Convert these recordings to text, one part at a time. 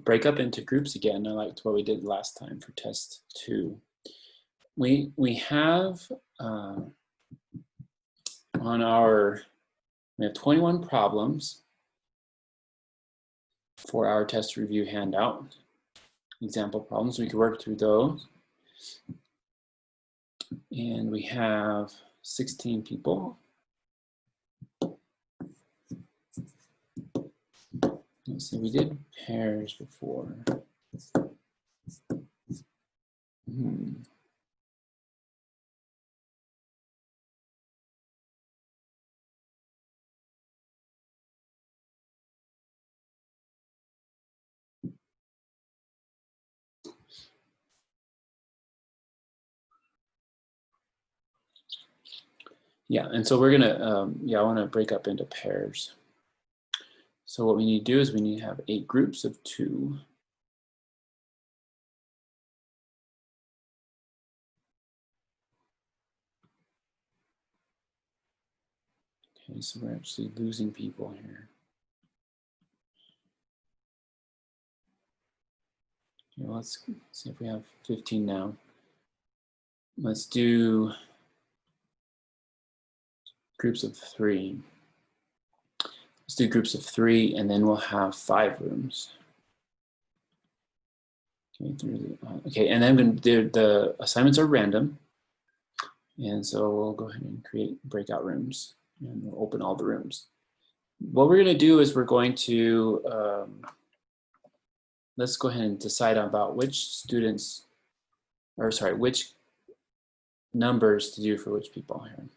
break up into groups again. I liked what we did last time for test 2. We have on we have 21 problems for our test review handout. Example problems, we could work through those. And we have 16 people. Let's see, we did pairs before. Yeah, and so we're gonna, I wanna break up into pairs. So what we need to do is we need to have 8 groups of 2. Okay, so we're actually losing people here. Okay, let's see if we have 15 now. Let's do groups of 3. Let's do groups of 3, and then we'll have 5 rooms. Okay, and then the assignments are random. And so we'll go ahead and create breakout rooms, and we'll open all the rooms. What we're gonna do is we're going to, let's go ahead and decide about which students, or sorry, which numbers to do for which people here.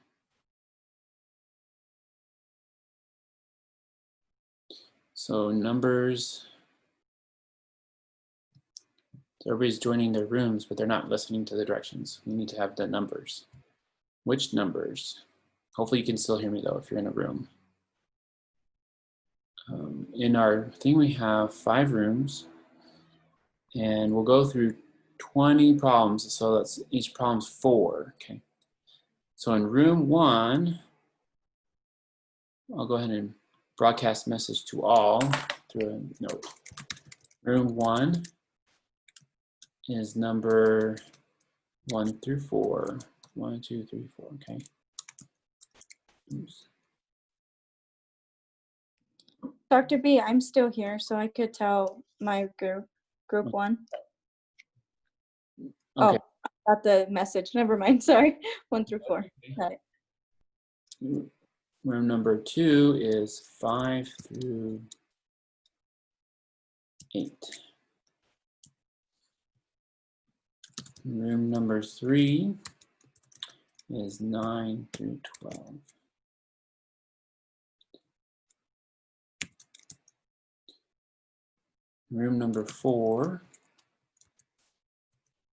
So numbers, so everybody's joining their rooms, but they're not listening to the directions. We need to have the numbers. Which numbers? Hopefully you can still hear me though if you're in a room. In our thing we have 5 rooms, and we'll go through 20 problems. So that's each problem's 4. Okay. So in room 1, I'll go ahead and broadcast message to all through a note. Room 1 is number 1 through 4. 1, 2, 3, 4. Okay. Oops. Dr. B, I'm still here, so I could tell my group 1. Okay. Oh, I got the message. Never mind. Sorry. 1 through 4. Got it. Room number 2 is 5 through 8. Room number 3 is 9 through 12. Room number 4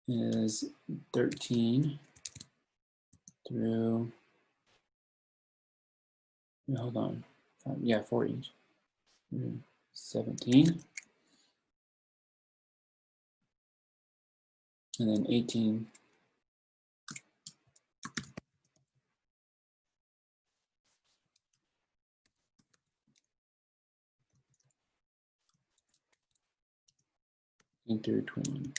is 13 through, hold on, 4 each. 17. And then 18. Through 21.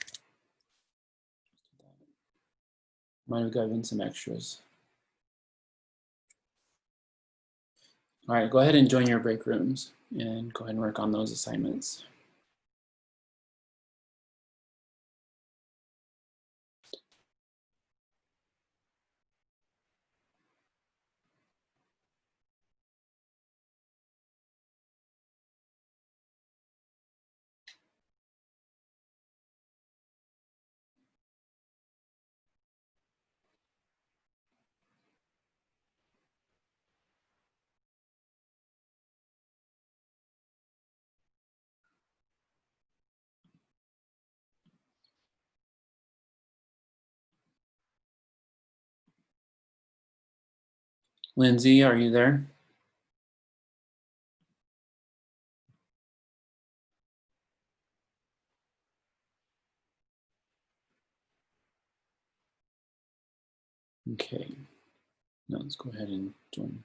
Might have gotten some extras. All right, go ahead and join your break rooms and go ahead and work on those assignments. Lindsay, are you there? Okay, now let's go ahead and join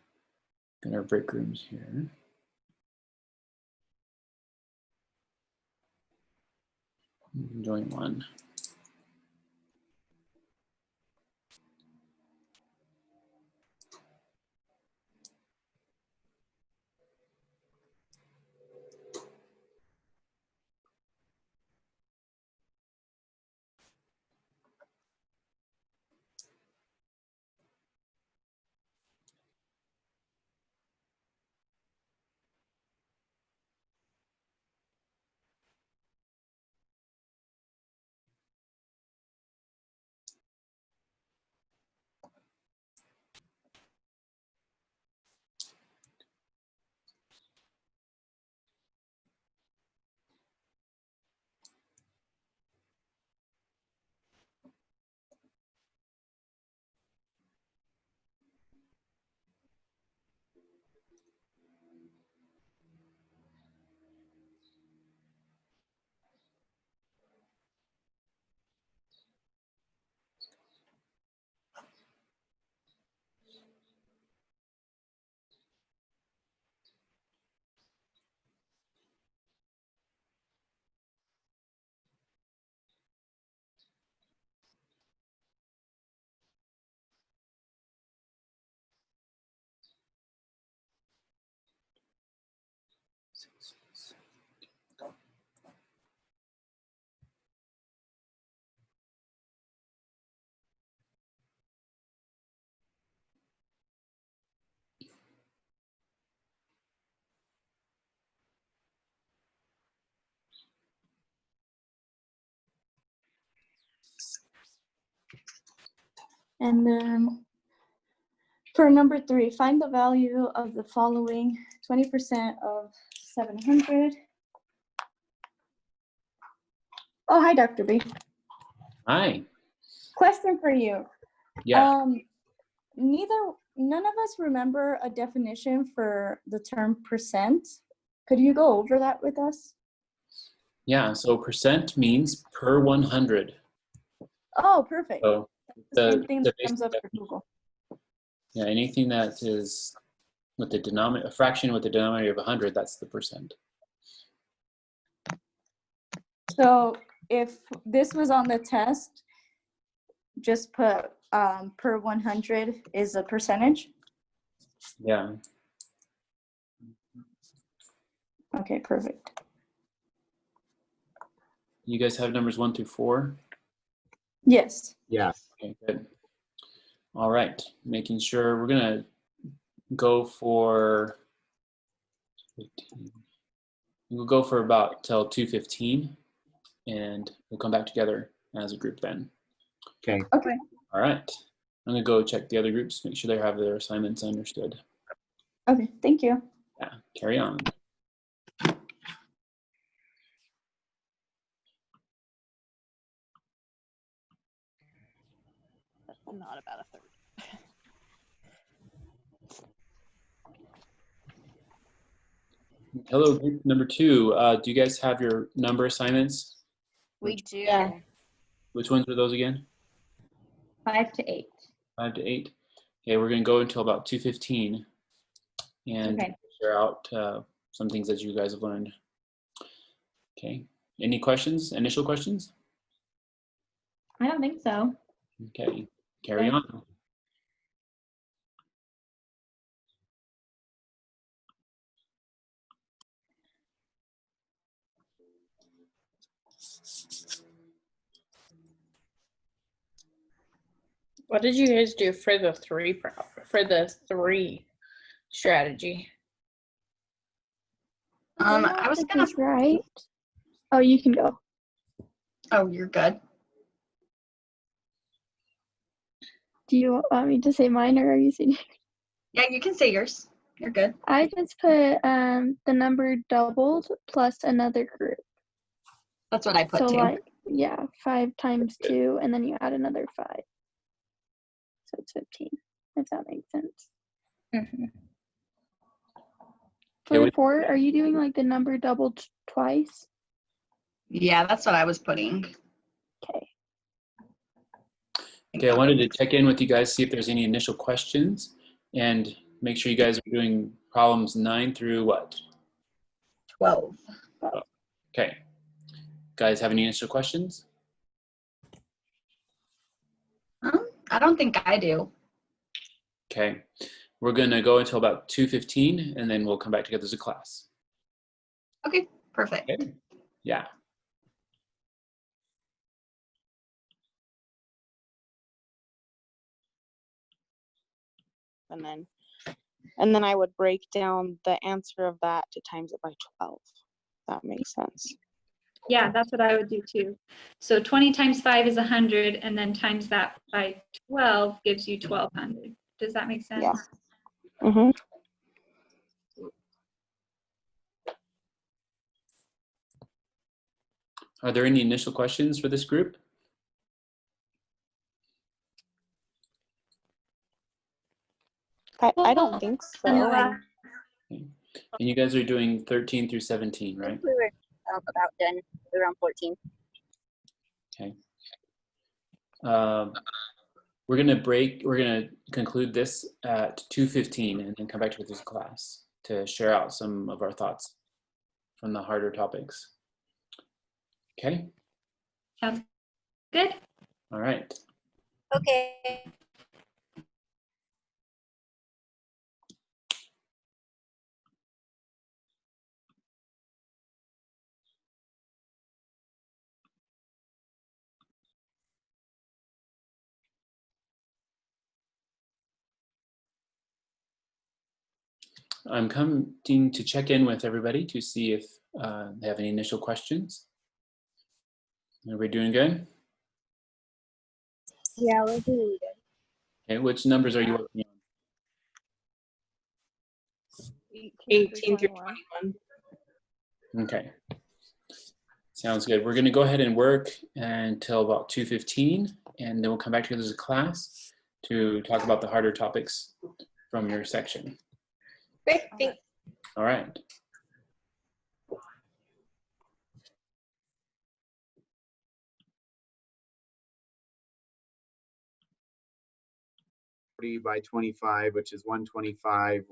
our break rooms here. Join one. And then for number 3, find the value of the following: 20% of 700. Oh, hi, Dr. B. Hi. Question for you. Yeah. None of us remember a definition for the term percent. Could you go over that with us? Yeah. So percent means per 100. Oh, perfect. So The same thing that basic comes up for Google. Yeah, anything that is with the denominator, a fraction with the denominator of 100, that's the percent. So if this was on the test, just put per 100 is a percentage. Yeah. Okay, perfect. You guys have numbers 1 through 4? Yes. Yes. Okay, good. All right, making sure we're gonna go for 15. We'll go for about till 2:15, and we'll come back together as a group then. Okay. Okay. All right, I'm gonna go check the other groups, make sure they have their assignments understood. Okay, thank you. Yeah, carry on. Not about a third. Hello, group number 2. Do you guys have your number assignments? We do. Yeah. Which ones are those again? 5 to 8. 5 to 8. Okay, we're going to go until about 2:15 and Okay. share out some things that you guys have learned. Okay, any questions, initial questions? I don't think so. Okay, carry on. What did you guys do for the three strategy? I was gonna. Right. Oh, you can go. Oh, you're good. Do you want me to say mine, or are you saying? Yeah, you can say yours. You're good. I just put the number doubled plus another group. That's what I put So too. like, yeah, 5 times Good. 2, and then you add another 5. So it's 15, if that makes sense. Mm-hmm. For report, are you doing like the number doubled twice? Yeah, that's what I was putting. Okay. Okay, I wanted to check in with you guys, see if there's any initial questions, and make sure you guys are doing problems 9 through what? 12. Okay. guys have any initial questions? I don't think I do. Okay, we're gonna go until about 2:15 and then we'll come back together as a class. Okay, perfect. Okay. Yeah. And then I would break down the answer of that to times it by 12. That makes sense. Yeah, that's what I would do too. So 20 times 5 is 100, and then times that by 12 gives you 1200. Does that make sense? Yeah. Mm-hmm. Are there any initial questions for this group? I don't think so. And And you guys are doing 13 through 17, right? We were about done around 14. Okay. We're gonna conclude this at 2:15 and then come back to this class to share out some of our thoughts from the harder topics. Okay, sounds good. all right. Okay. I'm coming to check in with everybody to see if they have any initial questions. Are we doing good? Yeah, we're doing good. Okay, which numbers are you working 18 through 21. on? Okay. Sounds good. We're gonna go ahead and work until about 2:15 and then we'll come back together as a class to talk about the harder topics from your section. Great, thanks. All right. By 25, which is 125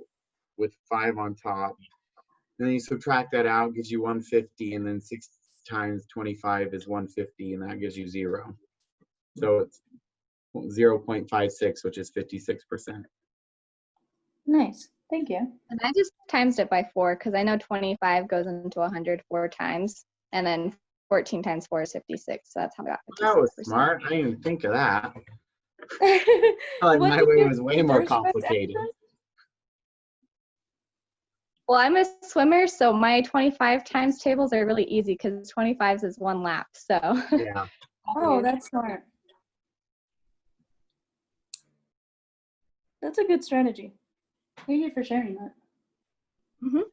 with 5 on top. And then you subtract that out, gives you 150, and then 6 times 25 is 150, and that gives you 0. So it's 0.56, which is 56%. Nice, thank you. And I just times it by 4 because I know 25 goes into 100 4 times, and then 14 times 4 is 56. So that's how I got 56%. That was smart. I didn't even think of that. What My did way you was way more first best complicated. answer? Well, I'm a swimmer, so my 25 times tables are really easy because 25s is 1 lap. So Yeah. Oh, that's smart. That's a good strategy. Thank you for sharing that. Mhm.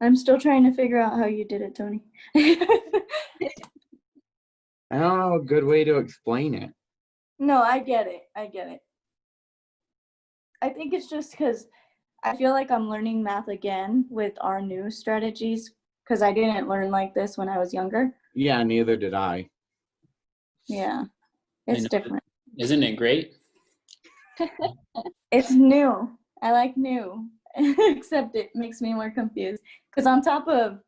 I'm still trying to figure out how you did it, Tony. I don't know a good way to explain it. No, I get it. I get it. I think it's just because I feel like I'm learning math again with our new strategies because I didn't learn like this when I was younger. Yeah, neither did I. Yeah, I it's know. different. Isn't it great? It's new. I like new, except it makes me more confused because on top of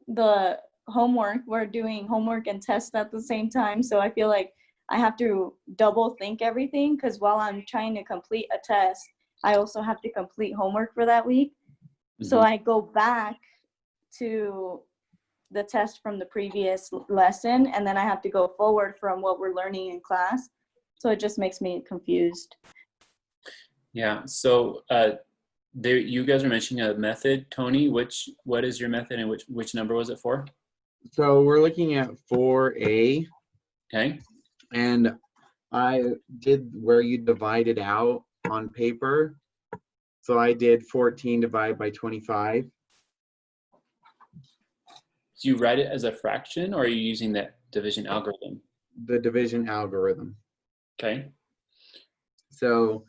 the homework, we're doing homework and tests at the same time. So I feel like I have to double think everything because while I'm trying to complete a test, I also have to complete homework for that week. So I go back to the test from the previous lesson and then I have to go forward from what we're learning in class. So it just makes me confused. Yeah, so there, you guys are mentioning a method, Tony. What is your method and which number was it for? So we're looking at 4A. Okay. And I did where you divide it out on paper. So I did 14 divided by 25. Do you write it as a fraction or are you using that division algorithm? The division algorithm. Okay. So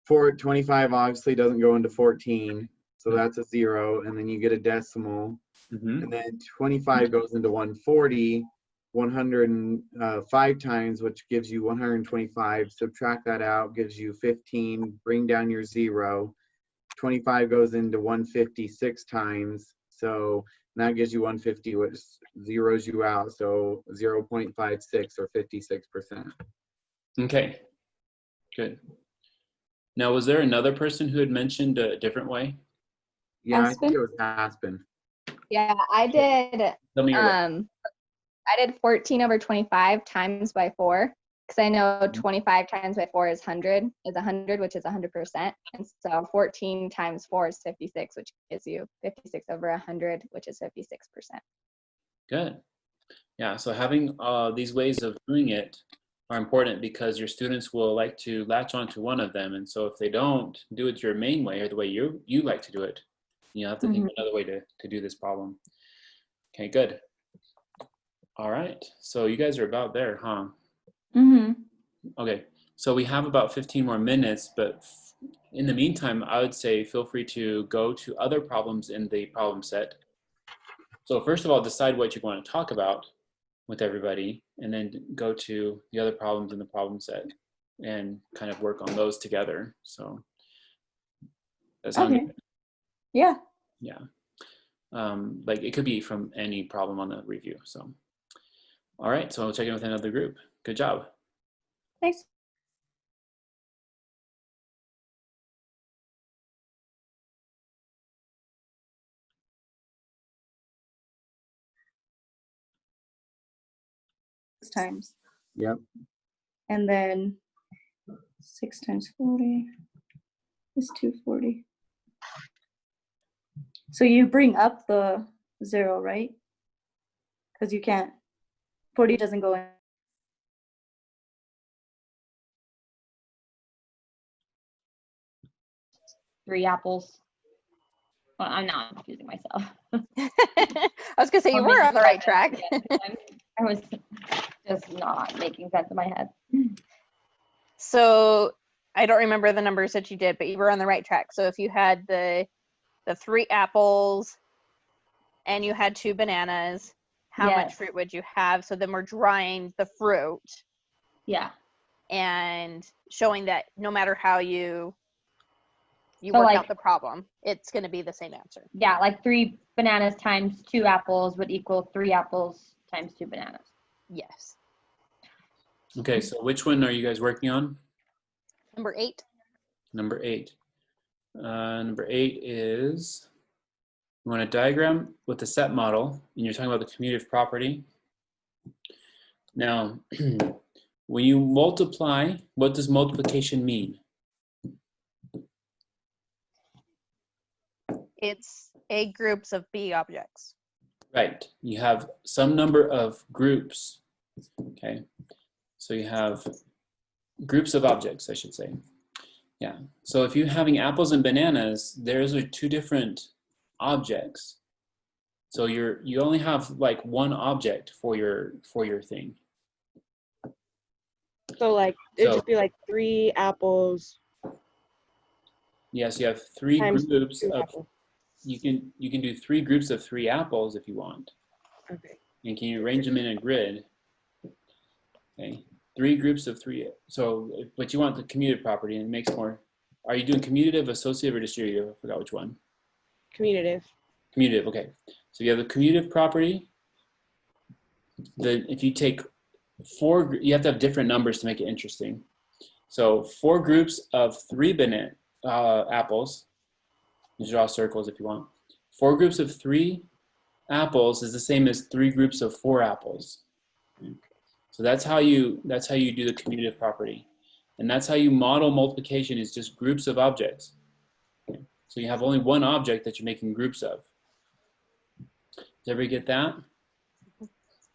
25 obviously doesn't go into 14. So that's a 0. And then you get a decimal. Mm-hmm. And then 25 goes into 140. 105 times, which gives you 125. Subtract that out, gives you 15. Bring down your 0. 25 goes into 156 times, so that gives you 150, which zeroes you out, so 0.56 or 56%. Okay, good. Now, was there another person who had mentioned a different way? Yeah, I think Aspen? it was Aspen. Yeah, I did. Tell me your way. I did 14 over 25 times by 4 because I know Mm-hmm. 25 times by 4 is 100, which is 100%. And so 14 times 4 is 56, which gives you 56 over 100, which is 56%. Good. Yeah, so having these ways of doing it are important because your students will like to latch onto one of them. And so if they don't do it your main way or the way you like to do it, you have to think of another way to do this problem. Okay, good. All right, so you guys are about there, huh? Mm-hmm. Okay, so we have about 15 more minutes, but in the meantime, I would say feel free to go to other problems in the problem set. So first of all, decide what you want to talk about with everybody, and then go to the other problems in the problem set and kind of work on those together. So that sounds Okay. good? Yeah. Yeah. Like it could be from any problem on the review. So, all right, so I'll check in with another group. Good job. Thanks. Times. Yep. And then 6 times 40 is 240. So you bring up the 0, right? Because you can't, 40 doesn't go in. Three apples. Well, I'm not confusing myself. I was gonna say you Or were maybe on the right five track. I was just not making sense in my head. So I don't remember the numbers that you did, but you were on the right track. So if you had the 3 apples and you had 2 bananas, how much Yes. fruit would you have? So then we're drawing the fruit Yeah. and showing that no matter how you So, work like- out the problem, it's going to be the same answer. Yeah, like 3 bananas times 2 apples would equal 3 apples times 2 bananas. Yes. Okay, so which one are you guys working on? Number 8. Number 8. Number 8 is, you want a diagram with the set model, and you're talking about the commutative property. Now, when you multiply, what does multiplication mean? It's A groups of B objects. Right, you have some number of groups, okay? So you have groups of objects, I should say. Yeah, so if you're having apples and bananas, those are 2 different objects. So you only have like one object for your thing. So like it'd So- just be like 3 apples Yes, you have 3 times groups 2 of, apples. you can do 3 groups of 3 apples if you want. Okay. And can you arrange them in a grid? Okay, 3 groups of 3. So, but you want the commutative property, and it makes more. Are you doing commutative, associative, or distributive? I forgot which one. Commutative. Commutative, okay. So you have the commutative property. If you take 4, you have to have different numbers to make it interesting. So 4 groups of 3 apples. You draw circles if you want. 4 groups of 3 apples is the same as 3 groups of 4 apples. So that's how you do the commutative property, and that's how you model multiplication, is just groups of objects. Okay. So you have only one object that you're making groups of. Did everybody get that?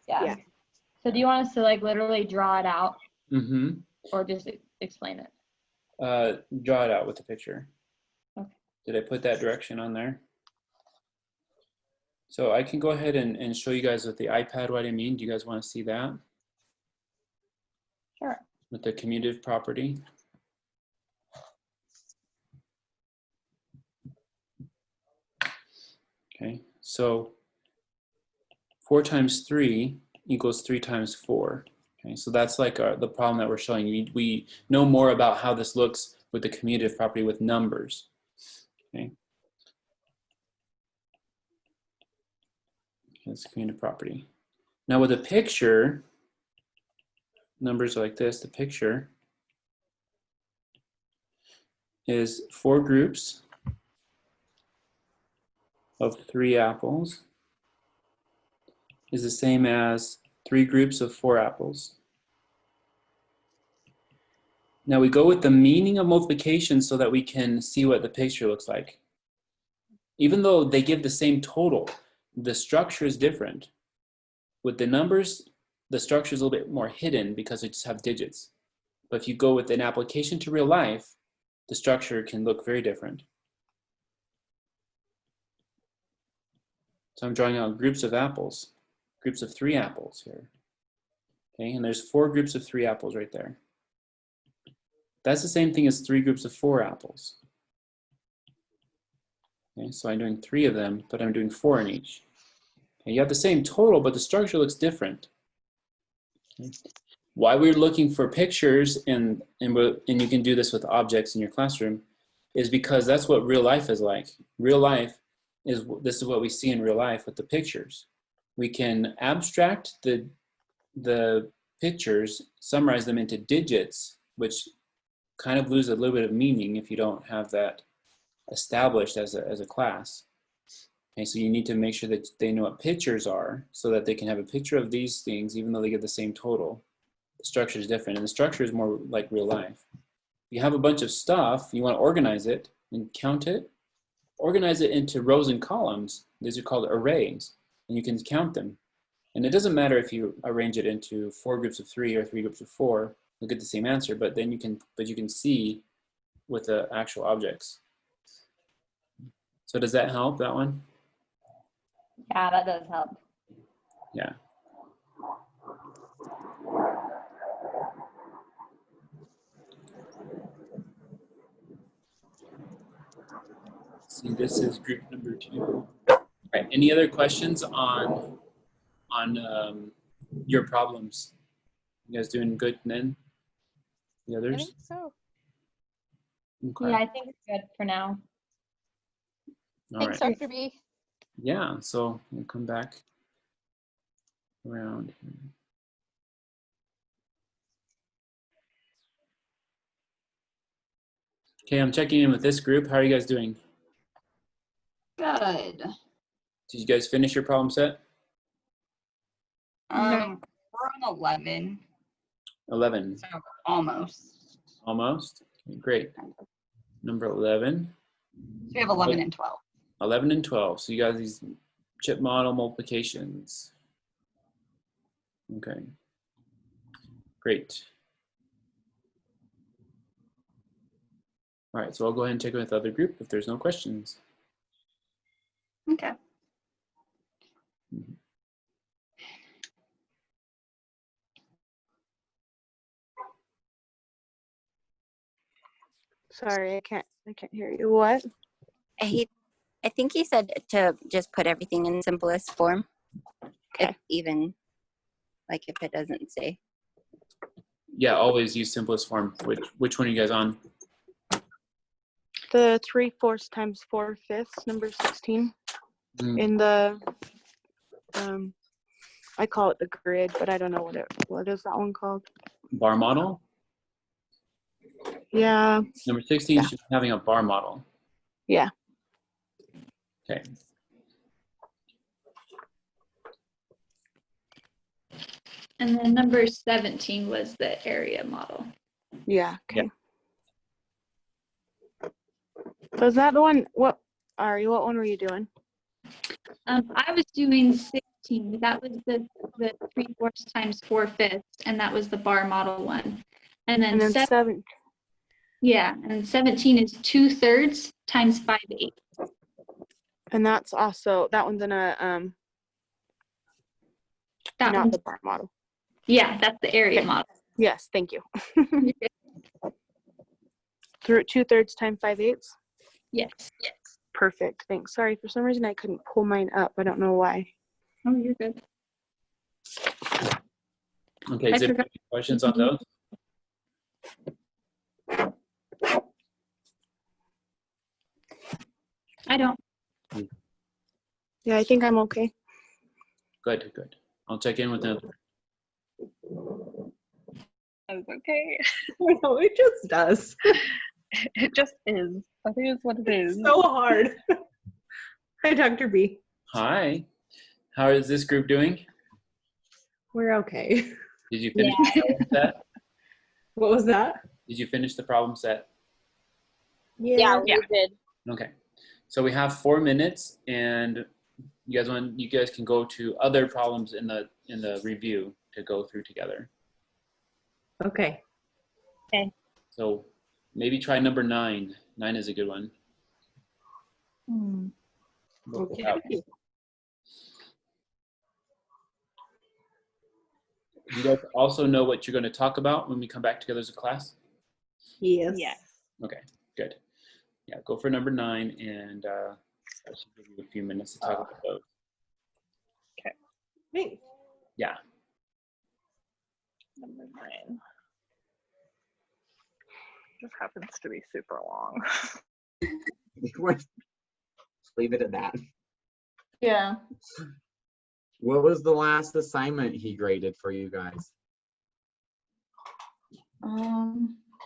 Yeah. Yeah. So do you want us to like literally draw it out Mm-hmm. or just explain it? Draw it out with the picture. Okay. Did I put that direction on there? So I can go ahead and show you guys with the iPad what I mean. Do you guys want to see that? Sure. With the commutative property. Okay, so 4 times 3 equals 3 times 4. Okay, so that's like the problem that we're showing. We know more about how this looks with the commutative property with numbers. Okay. That's commutative property. Now with a picture, numbers are like this. The picture is 4 groups of 3 apples is the same as 3 groups of 4 apples. Now we go with the meaning of multiplication so that we can see what the picture looks like. Even though they give the same total, the structure is different. With the numbers, the structure is a little bit more hidden because they just have digits. But if you go with an application to real life, the structure can look very different. So I'm drawing out groups of apples, groups of 3 apples here. Okay, and there's 4 groups of 3 apples right there. That's the same thing as 3 groups of 4 apples. Okay, so I'm doing 3 of them, but I'm doing 4 in each. Okay, you have the same total, but the structure looks different. Okay. Why we're looking for pictures, and you can do this with objects in your classroom, is because that's what real life is like. Real life is, this is what we see in real life with the pictures. We can abstract the pictures, summarize them into digits, which kind of lose a little bit of meaning if you don't have that established as a class. Okay, so you need to make sure that they know what pictures are so that they can have a picture of these things even though they get the same total. The structure is different, and the structure is more like real life. You have a bunch of stuff, you want to organize it and count it, organize it into rows and columns. These are called arrays, and you can count them. And it doesn't matter if you arrange it into 4 groups of 3 or 3 groups of 4, you'll get the same answer, but then you can see with the actual objects. So does that help, that one? Yeah, that does help. Yeah. See, this is group number 2. All right, any other questions on your problems? You guys doing good then? The I others? think so. Okay. Yeah, I think it's good for now. All Thanks, right. Dr. B. Yeah, so we'll come back around here. Okay, I'm checking in with this group. How are you guys doing? Good. Did you guys finish your problem set? We're on 11. 11. So almost. Almost? Okay, great. Number 11. So we have 11 and 12. 11 and 12. So you got these chip model multiplications. Okay. Great. All right, so I'll go ahead and check with the other group if there's no questions. Okay. Sorry, I can't hear you. What? I think he said to just put everything in simplest form. Okay. Even like if it doesn't say. Yeah, always use simplest form. Which one are you guys on? The 3/4 times 4/5, number 16. In the I call it the grid, but I don't know what is that one called? Bar model? Yeah. Number 16 should be having a bar model. Yeah. Okay. And then number 17 was the area model. Yeah. Okay. So is that the one? What one were you doing? I was doing 16. That was the 3/4 times 4/5, and that was the bar model one. And then 7. Yeah, and 17 is 2/3 times 5/8. And that's also, that one's in a That not one's the bar model. Yeah, that's the area model. Yes, thank you. Through 2/3 times 5/8. Yes. Perfect. Thanks. Sorry, for some reason I couldn't pull mine up. I don't know why. Oh, you're good. Okay, is there any questions on those? I don't. Yeah, I think I'm okay. Good, good. I'll check in with them. I was okay. No, it just does. It just is. I think it's what it is. So hard. Hi, Dr. B. Hi. How is this group doing? We're okay. Did you finish the problem set? What was that? Did you finish the problem set? Yeah, we did. Okay. So we have 4 minutes, and you guys can go to other problems in the review to go through together. Okay. Okay. So maybe try number 9. 9 is a good one. Okay. You guys also know what you're going to talk about when we come back together as a class? Yes. Yes. Okay, good. Yeah, go for number 9, and I should give you a few minutes to talk about those. Okay. Thanks. Yeah. Number 9. This happens to be super long. Just leave it at that. Yeah. What was the last assignment he graded for you guys?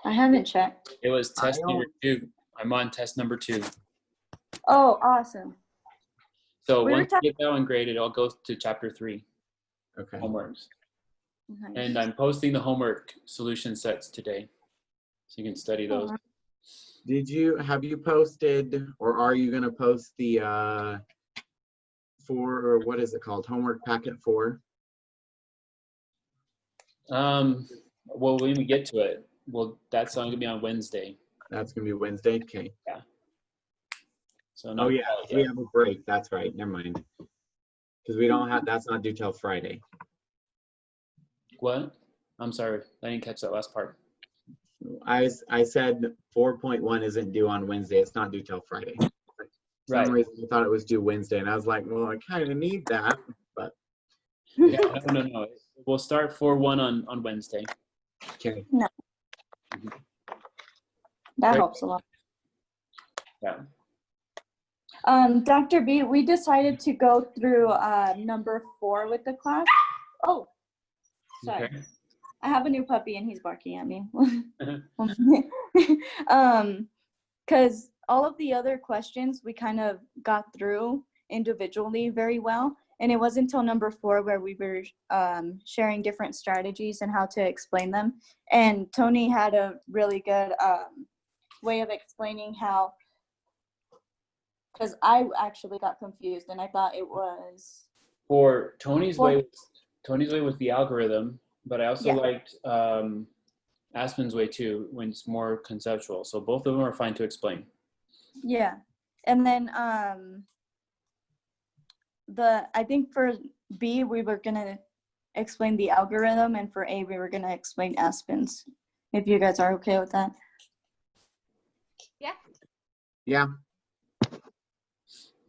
I haven't checked. It was test number 2. I'm on test number 2. Oh, awesome. So We were once you get that one graded, I'll go to chapter 3. Okay. Homeworks. Nice. And I'm posting the homework solution sets today, so you can study those. Have you posted, or are you going to post the or what is it called? Homework packet 4? Well, when we get to it, that's going to be on Wednesday. That's going to be Wednesday? Okay. Yeah. So Oh, not yeah, we have a break. That's right. Never mind. Because we don't have, that's not due till Friday. What? I'm sorry. I didn't catch that last part. I said 4.1 isn't due on Wednesday. It's not due till Friday. For some reason, I thought it was due Wednesday, and I was like, well, I kind of need that, but. Yeah, no. We'll start 4.1 on Wednesday. Okay. No. That helps a lot. Yeah. Dr. B, we decided to go through number 4 with the class. Oh, sorry. Okay. I have a new puppy and he's barking at me. Because all of the other questions we kind of got through individually very well. And it wasn't until number 4 where we were sharing different strategies and how to explain them. And Tony had a really good way of explaining how, because I actually got confused and I thought it was. For Tony's way was the algorithm, but I also liked Aspen's way too, when it's more conceptual. So both of them are fine to explain. Yeah. And then I think for B, we were going to explain the algorithm, and for A, we were going to explain Aspen's, if you guys are okay with that. Yeah. Yeah.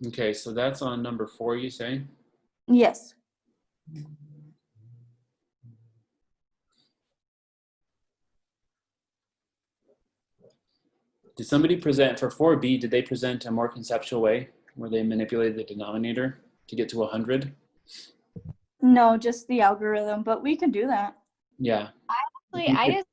Okay, so that's on number 4, you say? Yes. Did somebody present for 4B? Did they present a more conceptual way where they manipulated the denominator to get to 100? No, just the algorithm, but we can do that. Yeah. I just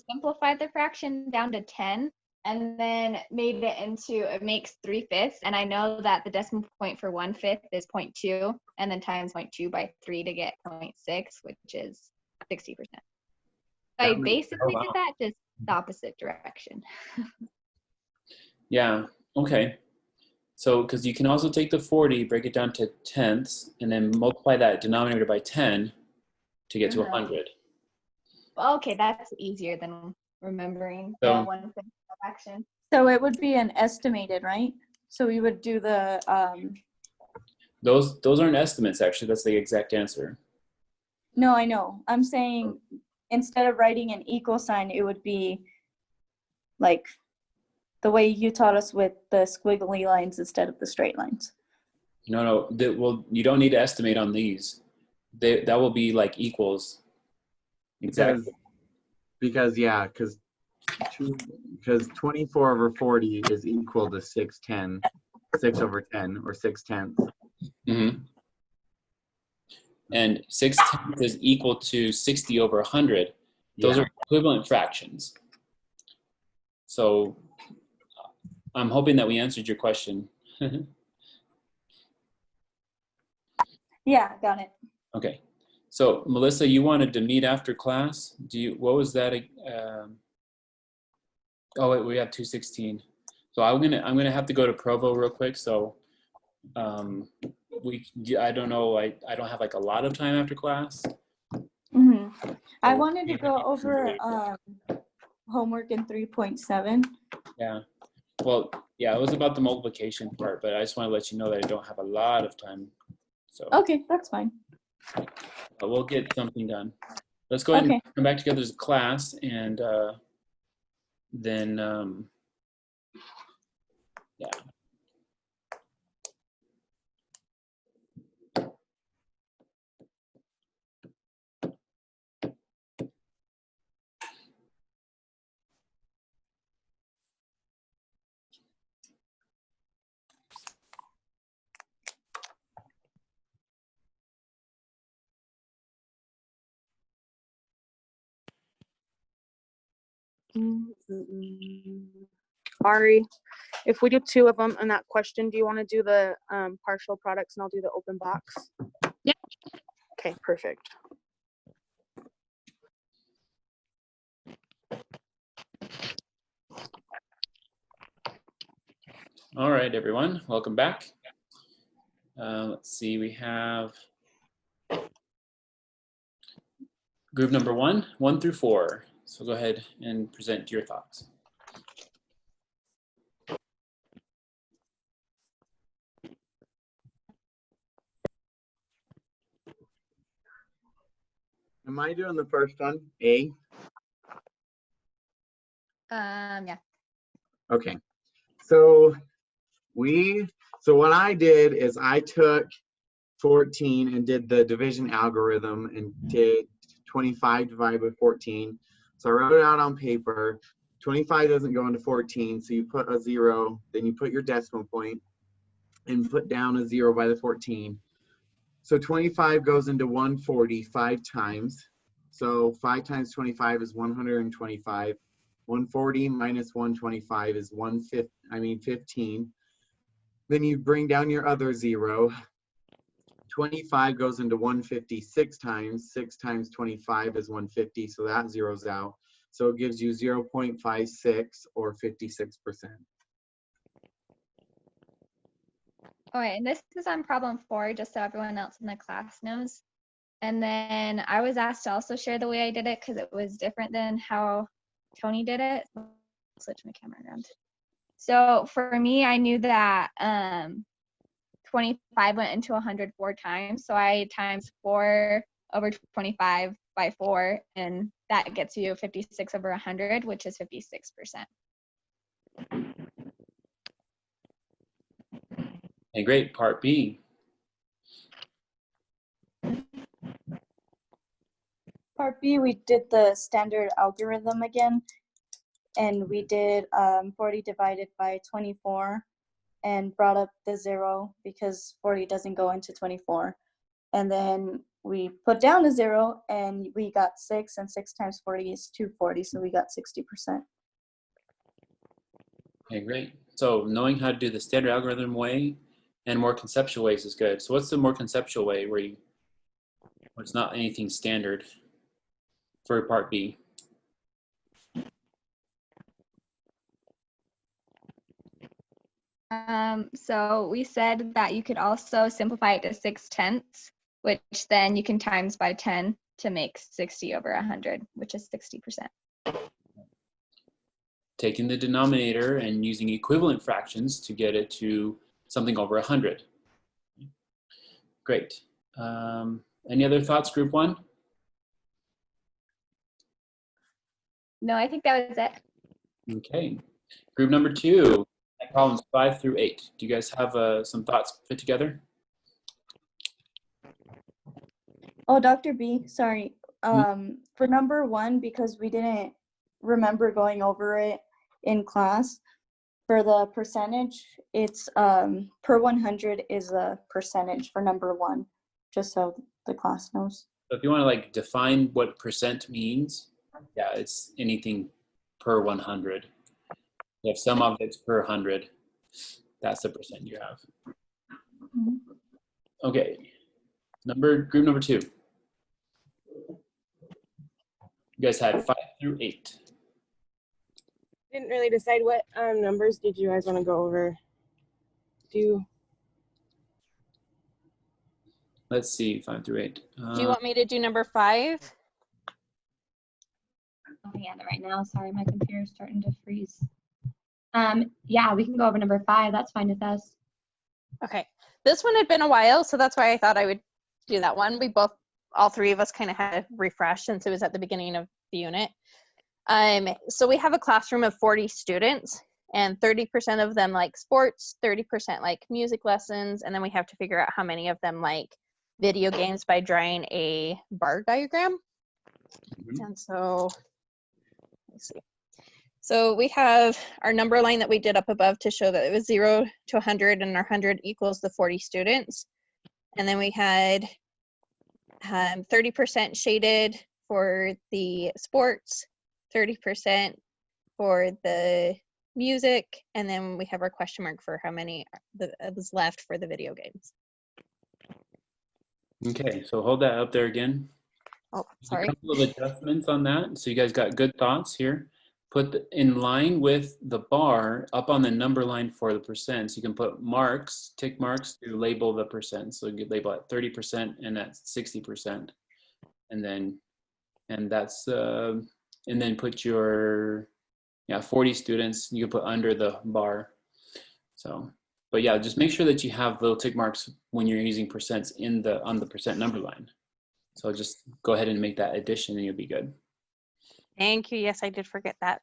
simplified the fraction down to 10 and then made it into, it makes 3/5. And I know that the decimal point for 1/5 is 0.2, and then times 0.2 by 3 to get 0.6, which is 60%. I basically did that just the opposite direction. Yeah, okay. So, because you can also take the 40, break it down to tenths, and then multiply that denominator by 10 to get to 100. Okay, that's easier than remembering So- the 1/5 fraction. So it would be an estimated, right? So we would do the, Those aren't estimates, actually. That's the exact answer. no, I know. I'm saying instead of writing an equal sign, it would be like the way you taught us with the squiggly lines instead of the straight lines. No. Well, you don't need to estimate on these. That will be like equals. Exactly. Because 24 over 40 is equal to 6 over 10, or 6/10. Mm-hmm. And 6/10 is equal to 60 over 100. Those Yeah. are equivalent fractions. So I'm hoping that we answered your question. Yeah, got it. Okay. So Melissa, you wanted to meet after class. What was that? Oh wait, we have 2:16. So I'm gonna have to go to Provo real quick. So I don't know. I don't have like a lot of time after class. I wanted to go over homework in 3.7. Yeah. Well, yeah, it was about the multiplication part, but I just want to let you know that I don't have a lot of time. So Okay, that's fine. but we'll get something done. Let's go ahead and come back together as a class, and then yeah. Ari, if we do 2 of them on that question, do you want to do the partial products and I'll do the open box? Yeah. Okay, perfect. All right, everyone, welcome back. Let's see, we have group number 1 through 4. So go ahead and present your thoughts. Am I doing the first one? A? Yeah. Okay. So what I did is I took 14 and did the division algorithm and did 25 divided by 14. So I wrote it out on paper. 25 doesn't go into 14, so you put a 0, then you put your decimal point and put down a 0 by the 14. So 25 goes into 140 5 times. So 5 times 25 is 125. 140 minus 125 is 15. Then you bring down your other 0. 25 goes into 150 6 times. 6 times 25 is 150, so that zeroes out. So it gives you 0.56 or 56%. All right, and this is on problem 4, just so everyone else in the class knows. And then I was asked to also share the way I did it because it was different than how Tony did it. I'll switch my camera around. So for me, I knew that 25 went into 104 times. So I times 4 over 25 by 4, and that gets you 56 over 100, which is 56%. Okay, great. Part B. Part B, we did the standard algorithm again, and we did 40 divided by 24 and brought up the 0 because 40 doesn't go into 24. And then we put down a 0 and we got 6, and 6 times 40 is 240, so we got 60%. Okay, great. So knowing how to do the standard algorithm way and more conceptual ways is good. So what's the more conceptual way where it's not anything standard for part B? So we said that you could also simplify it to 6/10, which then you can times by 10 to make 60 over 100, which is 60%. Taking the denominator and using equivalent fractions to get it to something over 100. Great. Any other thoughts, group 1? No, I think that was it. Okay. Group number 2, problems 5 through 8. Do you guys have some thoughts fit together? Oh, Dr. B, sorry. for number 1, because we didn't remember going over it in class, for the percentage, it's per 100 is a percentage for number 1, just so the class knows. So if you want to like define what percent means, yeah, it's anything per 100. You have some objects per 100. That's the percent you have. Okay, group number 2. You guys had 5 through 8. Didn't really decide what numbers did you guys want to go over. Let's see, 5 through 8. Do you want me to do number 5? Looking at it right now. Sorry, my computer's starting to freeze. Yeah, we can go over number 5. That's fine with us. Okay. This one had been a while, so that's why I thought I would do that one. All 3 of us kind of had a refresh since it was at the beginning of the unit. So we have a classroom of 40 students, and 30% of them like sports, 30% like music lessons, and then we have to figure out how many of them like video games by drawing a bar diagram. And so, let's see. So we have our number line that we did up above to show that it was 0 to 100, and our 100 equals the 40 students. And then we had 30% shaded for the sports, 30% for the music, and then we have our question mark for how many was left for the video games. Okay, so hold that up there again. Oh, sorry. A couple of adjustments on that. So you guys got good thoughts here. Put in line with the bar up on the number line for the percents. You can put marks, tick marks to label the percent. So you could label at 30% and at 60%. And then put your 40 students you can put under the bar. So, but yeah, just make sure that you have little tick marks when you're using percents on the percent number line. So just go ahead and make that addition and you'll be good. Thank you. Yes, I did forget that.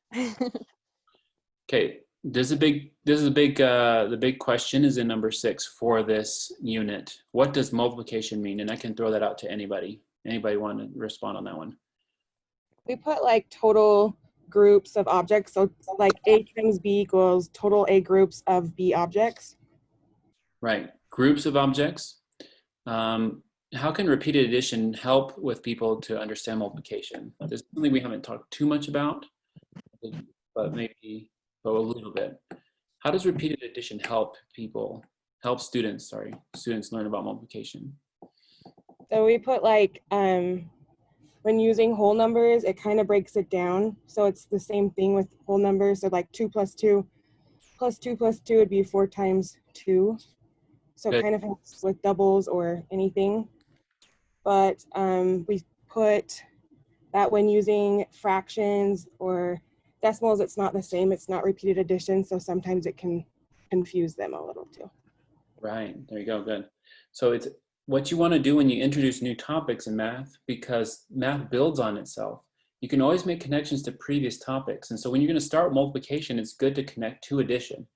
Okay, the big question is in number 6 for this unit. What does multiplication mean? And I can throw that out to anybody. Anybody want to respond on that one? We put like total groups of objects. So like A times B equals total A groups of B objects. Right, groups of objects. How can repeated addition help with people to understand multiplication? This is something we haven't talked too much about, but maybe a little bit. How does repeated addition help students learn about multiplication? So we put like, when using whole numbers, it kind of breaks it down. So it's the same thing with whole numbers. So like 2 plus 2 plus 2 plus 2 would be 4 times 2. So it kind of helps with doubles or anything. But we put that when using fractions or decimals, it's not the same. It's not repeated addition. So sometimes it can confuse them a little too. Right, there you go, good. So it's what you want to do when you introduce new topics in math, because math builds on itself. You can always make connections to previous topics. And so when you're going to start with multiplication, it's good to connect to addition,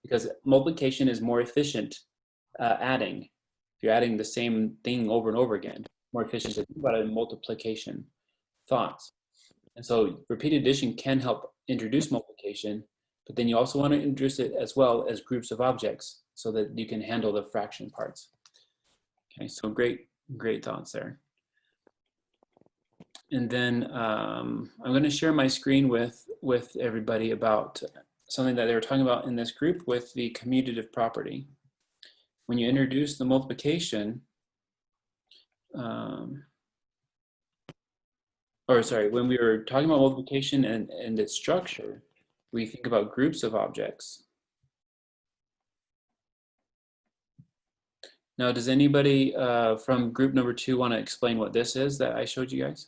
because multiplication is more efficient adding. If you're adding the same thing over and over again, more efficient to think about it in multiplication thoughts. And so repeated addition can help introduce multiplication, but then you also want to introduce it as well as groups of objects so that you can handle the fraction parts. Okay, so great thoughts there. And then I'm going to share my screen with everybody about something that they were talking about in this group with the commutative property. When you introduce the multiplication, when we were talking about multiplication and its structure, we think about groups of objects. Now, does anybody from group number 2 want to explain what this is that I showed you guys?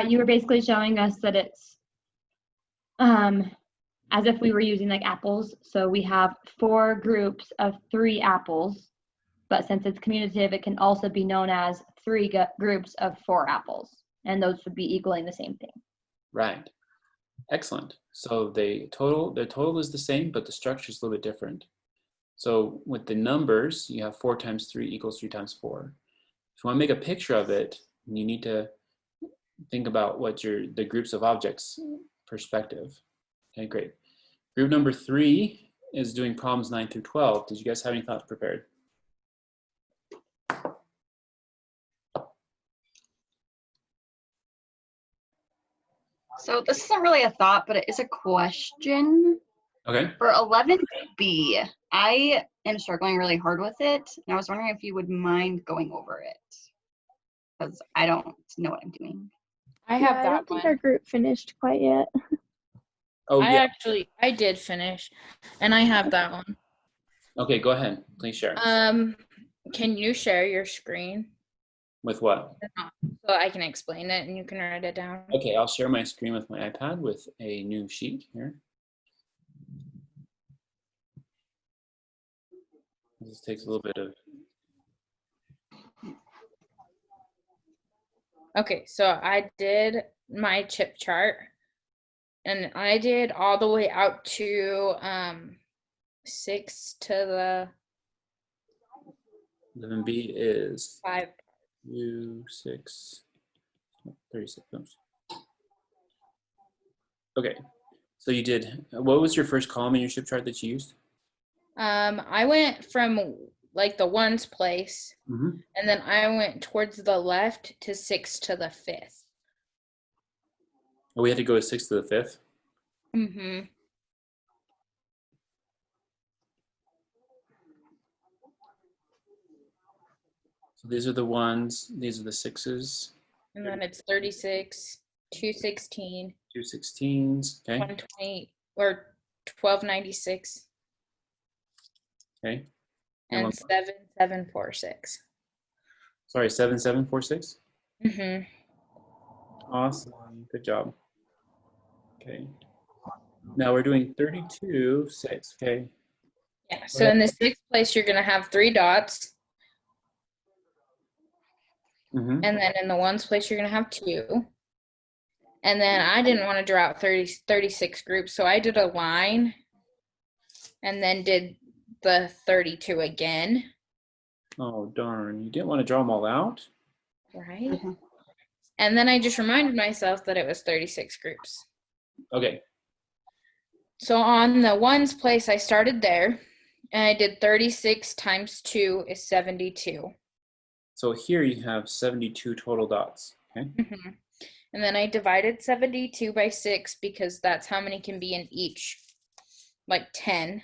You were basically showing us that it's as if we were using like apples. So we have 4 groups of 3 apples, but since it's commutative, it can also be known as 3 groups of 4 apples, and those would be equaling the same thing. Right. Excellent. So the total is the same, but the structure is a little bit different. So with the numbers, you have 4 times 3 equals 3 times 4. If you want to make a picture of it, you need to think about what the groups of objects perspective. Okay, great. Group number 3 is doing problems 9 through 12. Did you guys have any thoughts prepared? So this isn't really a thought, but it is a question. Okay. For 11B, I am struggling really hard with it, and I was wondering if you would mind going over it, because I don't know what I'm doing. I Yeah, have I that don't think one. our group finished quite yet. Oh, yeah. I did finish, and I have that one. Okay, go ahead. Please share. Can you share your screen With what? so I can explain it and you can write it down? Okay, I'll share my screen with my iPad with a new sheet here. This takes a little bit of. Okay, so I did my chip chart, and I did all the way out to 6 to the 11B is 5. 6, 36. Oops. Okay, so you did. What was your first column in your chip chart that you used? I went from like the ones place, Mm-hmm. and then I went towards the left to 6 to the 5th. Oh, we had to go to 6 to the 5th. Mm-hmm. So these are the ones. These are the 6s. And then it's 36, 216, 2 16s. Okay. 120, or 1296, Okay. and 7746. Sorry, 7746. Mm-hmm. Awesome. Good job. Okay. Now we're doing 32 6. Okay. Yeah. So in the 6th place, you're gonna have 3 dots, Mm-hmm. and then in the ones place, you're gonna have 2. And then I didn't want to draw out 36 groups, so I did a line, and then did the 32 again. Oh darn! You didn't want to draw them all out. Right. And then I just reminded myself that it was 36 groups. Okay. So on the ones place, I started there, and I did 36 times 2 is 72. So here you have 72 total dots. Okay. Mm-hmm. And then I divided 72 by 6 because that's how many can be in each, like 10.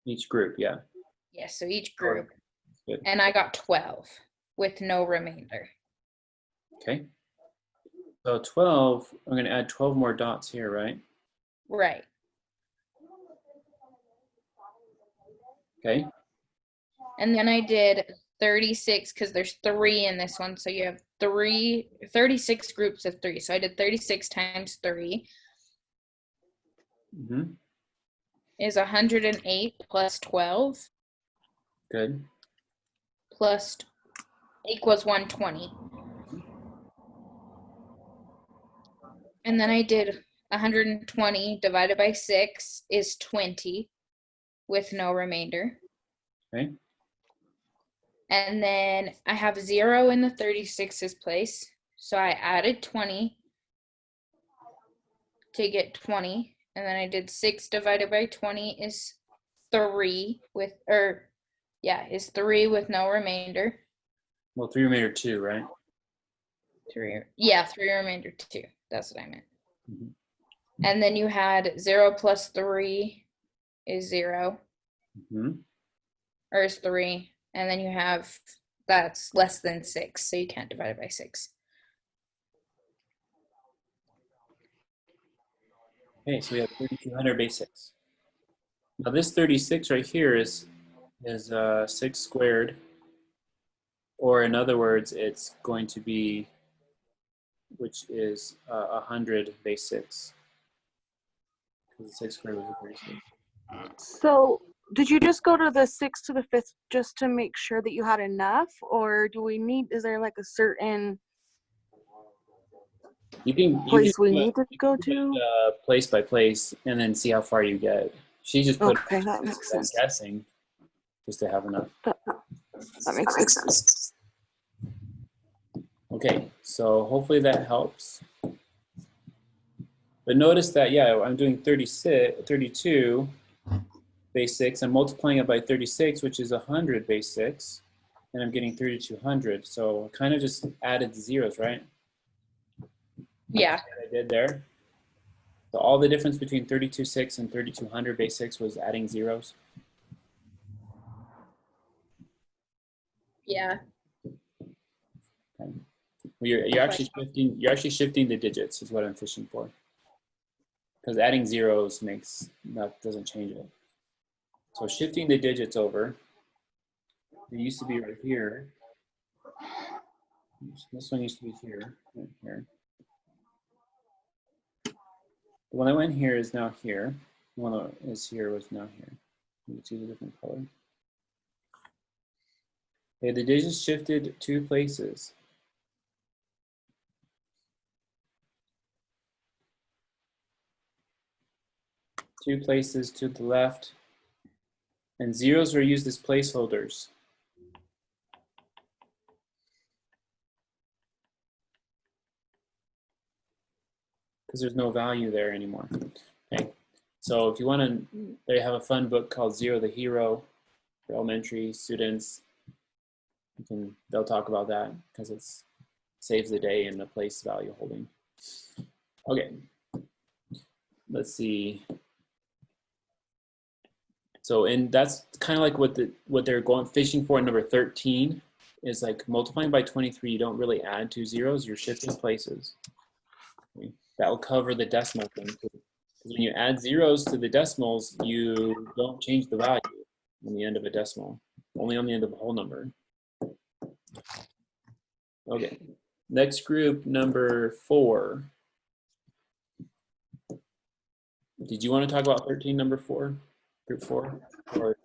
Each group, yeah. Yeah, so each group. Good. And I got 12 with no remainder. Okay. So 12, I'm going to add 12 more dots here, right? Right. Okay. And then I did 36 because there's 3 in this one. So you have 36 groups of 3. So I did 36 times 3 Mm-hmm. is 108 plus 12 Good. plus equals 120. And then I did 120 divided by 6 is 20 with no remainder. Okay. And then I have 0 in the 36's place. So I added 20 to get 20. And then I did 6 divided by 20 is 3 with, is 3 with no remainder. Well, 3 remainder 2, right? 3 remainder 2. That's what I meant. Mm-hmm. And then you had 0 plus 3 is 0. Mm-hmm. Or is 3. And then you have, that's less than 6. So you can't divide it by 6. Okay, so we have 3,200 base 6. Now this 36 right here is 6 squared, or in other words, it's going to be, which is 100 base 6. Because 6 squared was a 36. So did you just go to the 6 to the 5th just to make sure that you had enough, or is there like a certain place we need to go to? Place by place, and then see how far you get. She just put. Okay, that makes sense. I'm guessing. just to have enough. That makes sense. Okay, so hopefully that helps. But notice that, yeah, I'm doing 32 base 6. I'm multiplying it by 36, which is 100 base 6. And I'm getting 3200. So I kind of just added the zeros, right? Yeah. I did there. So all the difference between 32.6 and 3200 base 6 was adding zeros. Yeah. Okay. Well, you're actually shifting the digits is what I'm fishing for. Because adding zeros doesn't change it. So shifting the digits over, it used to be right here. This one used to be here, right here. The one that went here is now here. The one that is here was now here. You can see the different color. Okay, the digits shifted 2 places. Two places to the left. And zeros are used as placeholders. Because there's no value there anymore. Okay, so if you want to, they have a fun book called Zero the Hero for elementary students. They'll talk about that because it saves the day in the place value holding. Okay, let's see. So, and that's kind of like what they're going fishing for in number 13 is like multiplying by 23. You don't really add 2 zeros. You're shifting places. Okay. That will cover the decimal thing too. Because when you add zeros to the decimals, you don't change the value on the end of a decimal, only on the end of a whole number. Okay, next group, number 4. Did you want to talk about 13, number 4, group 4? Or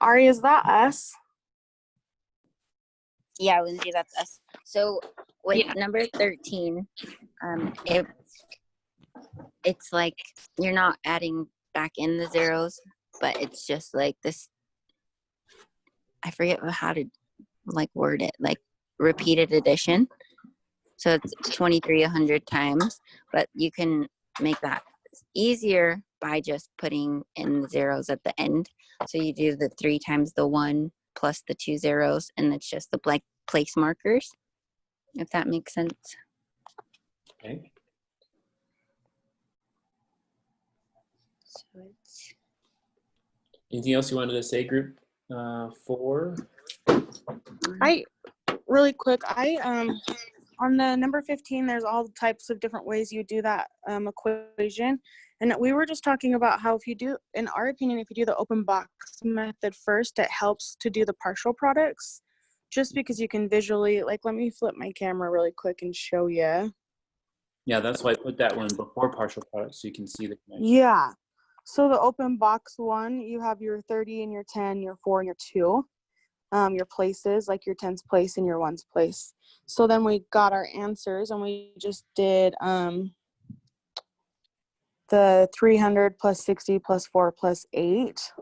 Ari, is that us? Yeah, Lindsay, that's us. So with number 13, it's like you're not adding back in the zeros, but it's just like this. I forget how to like word it, like repeated addition. So it's 2,300 times, but you can make that easier by just putting in the zeros at the end. So you do the 3 times the 1 plus the 2 zeros, and it's just the blank place markers, if that makes sense. Okay. So it's Anything else you wanted to say, group 4? Really quick, on the number 15, there's all types of different ways you do that equation. And we were just talking about how if you do, in our opinion, if you do the open box method first, it helps to do the partial products just because you can visually, like, let me flip my camera really quick and show you. Yeah, that's why I put that one before partial products so you can see the connection. Yeah. So the open box one, you have your 30 and your 10, your 4 and your 2. Your places, like your 10's place and your 1's place. So then we got our answers and we just did the 300 plus 60 plus 4 plus 8.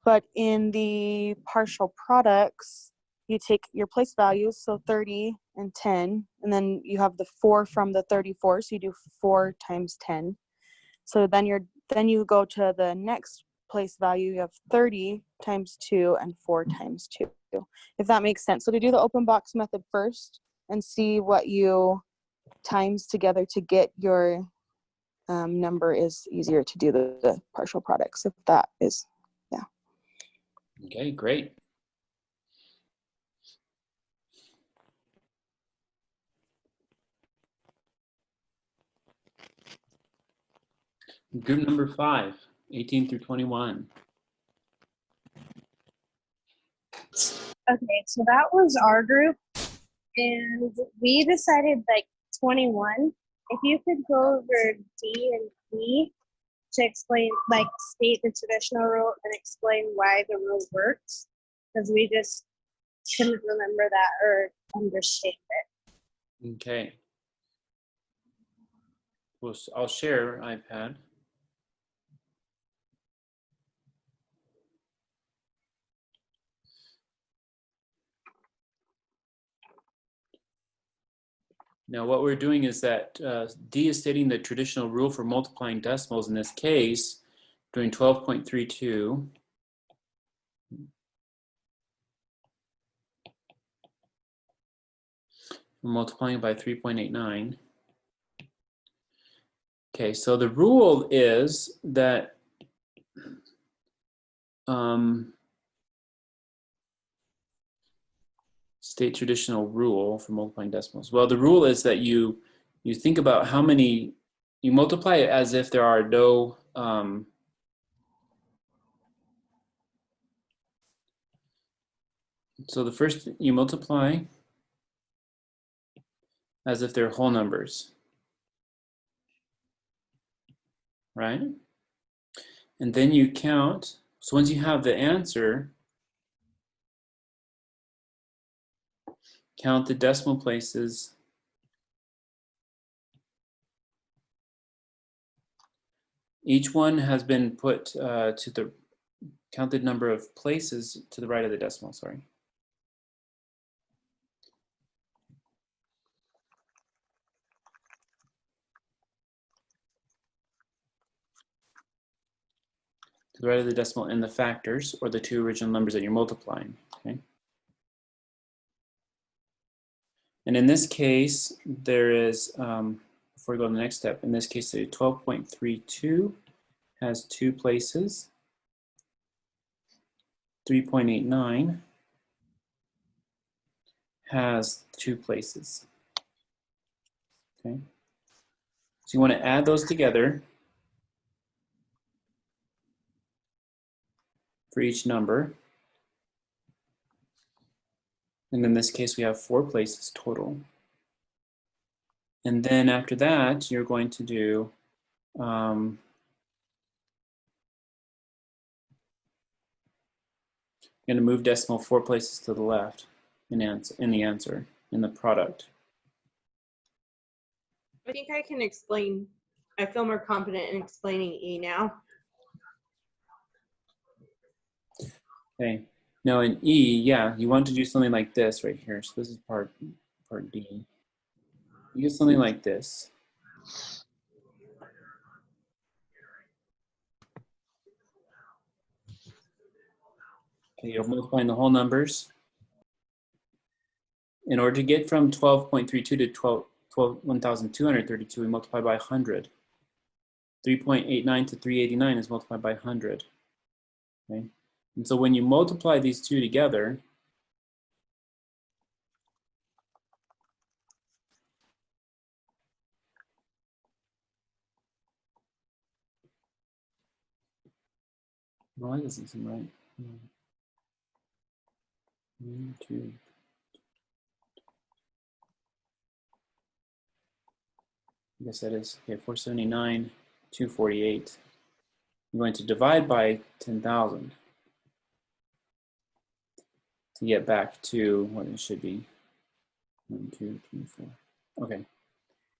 But in the partial products, you take your place values, so 30 and 10, and then you have the 4 from the 34, so you do 4 times 10. So then you go to the next place value, you have 30 times 2 and 4 times 2, if that makes sense. So to do the open box method first and see what you times together to get your number is easier to do the partial products, if that is, yeah. Okay, great. Group number 5, 18 through 21. Okay, so that was our group, and we decided like 21. If you could go over D and E to explain, like state the traditional rule and explain why the rule works, because we just couldn't remember that or understand it. Okay. Well, I'll share iPad. Now what we're doing is that D is stating the traditional rule for multiplying decimals. In this case, doing 12.32. We're multiplying by 3.89. Okay, so the rule is that state traditional rule for multiplying decimals. Well, the rule is that you think about how many, you multiply it as if there are no so the first, you multiply as if they're whole numbers, right? And then you count. So once you have the answer, count the decimal places. Each one has been put to the counted number of places to the right of the decimal, sorry. To the right of the decimal in the factors, or the two original numbers that you're multiplying, okay? And in this case, there is, before we go to the next step, in this case, the 12.32 has two places. 3.89 has two places, okay? So you want to add those together for each number. And in this case, we have 4 places total. And then after that, you're going to do you're going to move decimal 4 places to the left in the answer, in the product. I think I can explain. I feel more confident in explaining E now. Okay. Now in E, yeah, you want to do something like this right here. So this is part D. You get something like this. Okay, you're multiplying the whole numbers. In order to get from 12.32 to 1,232, we multiply by 100. 3.89 to 389 is multiplied by 100. Okay? And so when you multiply these two together, well, that doesn't seem right. 1, 2. I guess that is, okay, 479, 248. I'm going to divide by 10,000 to get back to what it should be. 1, 2, 3, 4. Okay,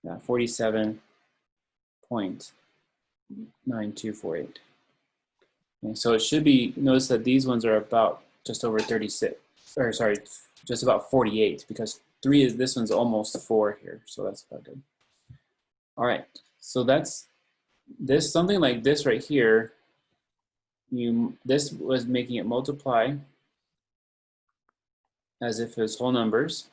yeah, 47.9248. Okay, so it should be, notice that these ones are about just over 36, or sorry, just about 48, because 3 is, this one's almost 4 here, so that's about good. All right, so that's this, something like this right here. This was making it multiply as if it was whole numbers.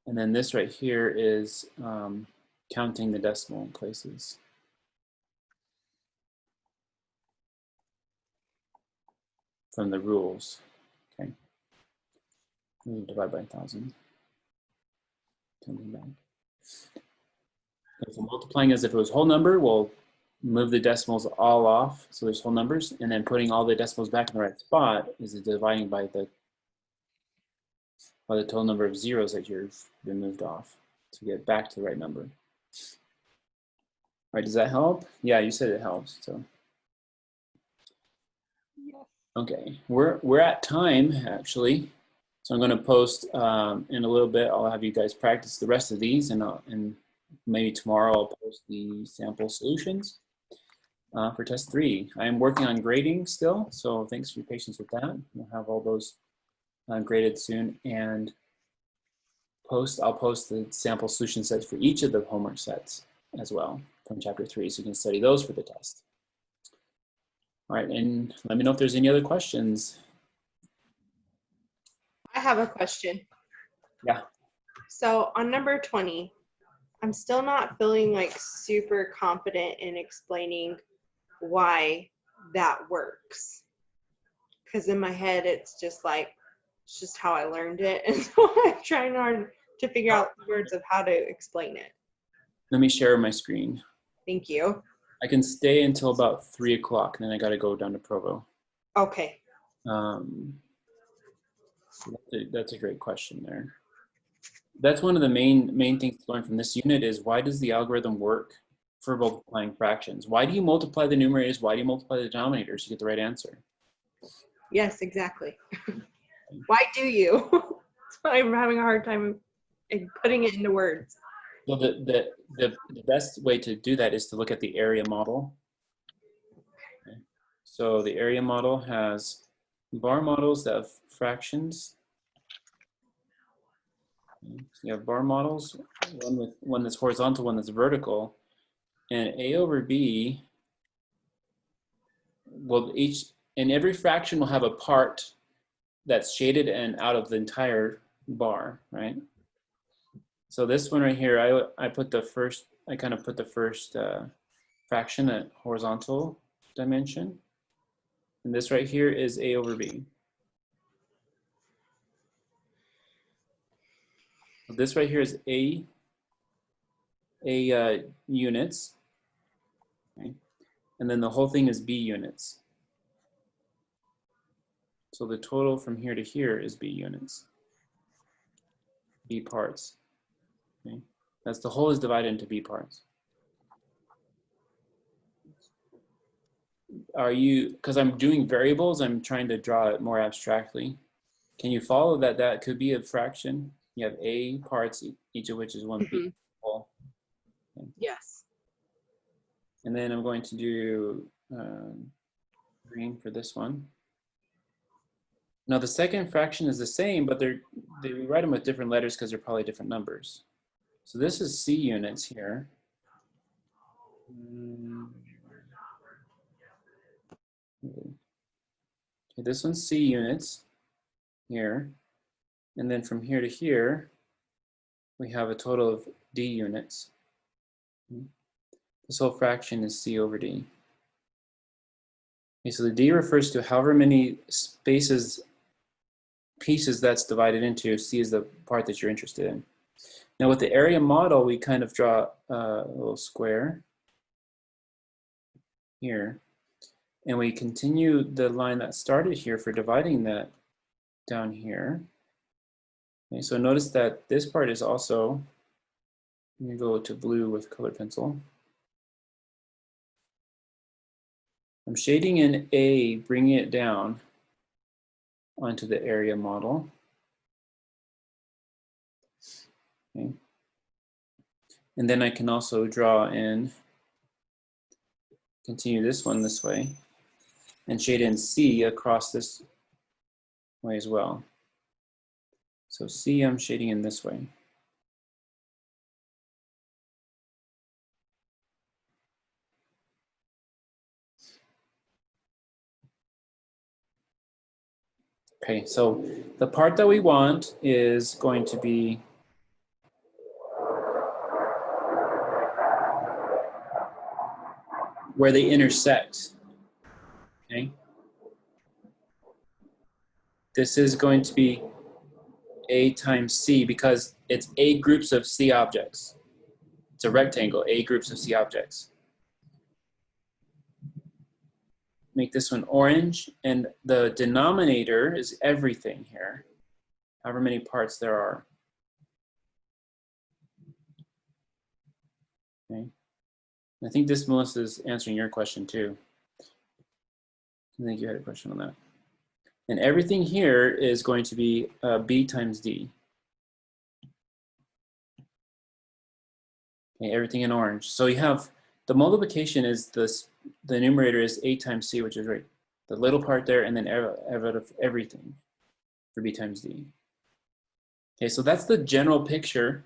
And then this right here is counting the decimal places. From the rules, okay. We divide by 1,000. Back. If we're multiplying as if it was whole number, we'll move the decimals all off, so there's whole numbers, and then putting all the decimals back in the right spot is dividing by the total number of zeros that you've been moved off to get back to the right number. All right, does that help? Yeah, you said it helps, so. Okay, we're at time actually, so I'm going to post in a little bit. I'll have you guys practice the rest of these, and maybe tomorrow I'll post the sample solutions. for test 3. I am working on grading still, so thanks for your patience with that. We'll have all those graded soon, and I'll post the sample solution sets for each of the homework sets as well from chapter 3, so you can study those for the test. All right, and let me know if there's any other questions. I have a question. Yeah. So on number 20, I'm still not feeling like super confident in explaining why that works. Because in my head, it's just like, it's just how I learned it. And so I'm trying hard to figure out the words of how to explain it. Let me share my screen. Thank you. I can stay until about 3 o'clock, and then I got to go down to Provo. Okay. That's a great question there. That's one of the main things to learn from this unit is, why does the algorithm work for multiplying fractions? Why do you multiply the numerators? Why do you multiply the denominators to get the right answer? Yes, exactly. Why do you? I'm having a hard time putting it into words. Well, the best way to do that is to look at the area model. Okay. So the area model has bar models that have fractions. Okay. So you have bar models, one that's horizontal, one that's vertical, and A over B will every fraction will have a part that's shaded and out of the entire bar, right? So this one right here, I kind of put the first fraction at horizontal dimension. And this right here is A over B. So this right here is A units, okay? And then the whole thing is B units. So the total from here to here is B units, B parts. Okay. That's the whole is divided into B parts. Because I'm doing variables, I'm trying to draw it more abstractly. Can you follow that that could be a fraction? You have A parts, each of which is one B. Okay. Yes. And then I'm going to do green for this one. Now the second fraction is the same, but we write them with different letters because they're probably different numbers. So this is C units here. Okay, this one's C units here. And then from here to here, we have a total of D units. This whole fraction is C over D. Okay, so the D refers to however many pieces that's divided into. C is the part that you're interested in. Now with the area model, we kind of draw a little square here. And we continue the line that started here for dividing that down here. Okay, so notice that this part is also, let me go to blue with colored pencil. I'm shading in A, bringing it down onto the area model. Okay. And then I can also draw in, continue this one this way, and shade in C across this way as well. So C, I'm shading in this way. Okay, so the part that we want is going to be where they intersect, okay? This is going to be A times C because it's A groups of C objects. It's a rectangle, A groups of C objects. Make this one orange, and the denominator is everything here, however many parts there are. Okay. I think this, Melissa, is answering your question too. I think you had a question on that. And everything here is going to be B times D. Okay, everything in orange. So you have the multiplication is this, the numerator is a times c, which is right, the little part there, and then out of everything for b times d. Okay, so that's the general picture,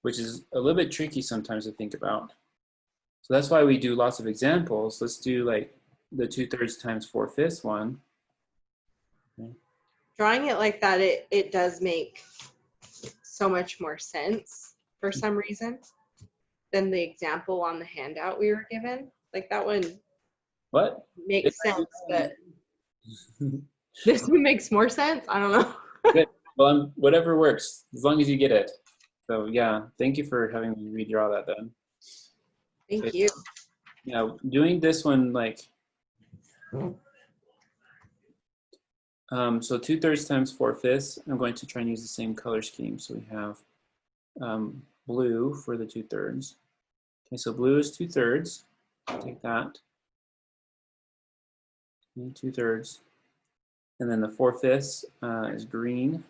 which is a little bit tricky sometimes to think about. So that's why we do lots of examples. Let's do like the 2/3 times 4/5 one. Okay. Drawing it like that, it does make so much more sense for some reason than the example on the handout we were given. Like that one What? makes sense, but this one makes more sense. I don't know. Good. Well, whatever works, as long as you get it. So yeah, thank you for having me redraw that then. Thank you. Yeah, doing this one like, so 2/3 times 4/5, I'm going to try and use the same color scheme. So we have blue for the 2/3. Okay, so blue is 2/3. Take that. And 2/3. And then the 4/5 is green.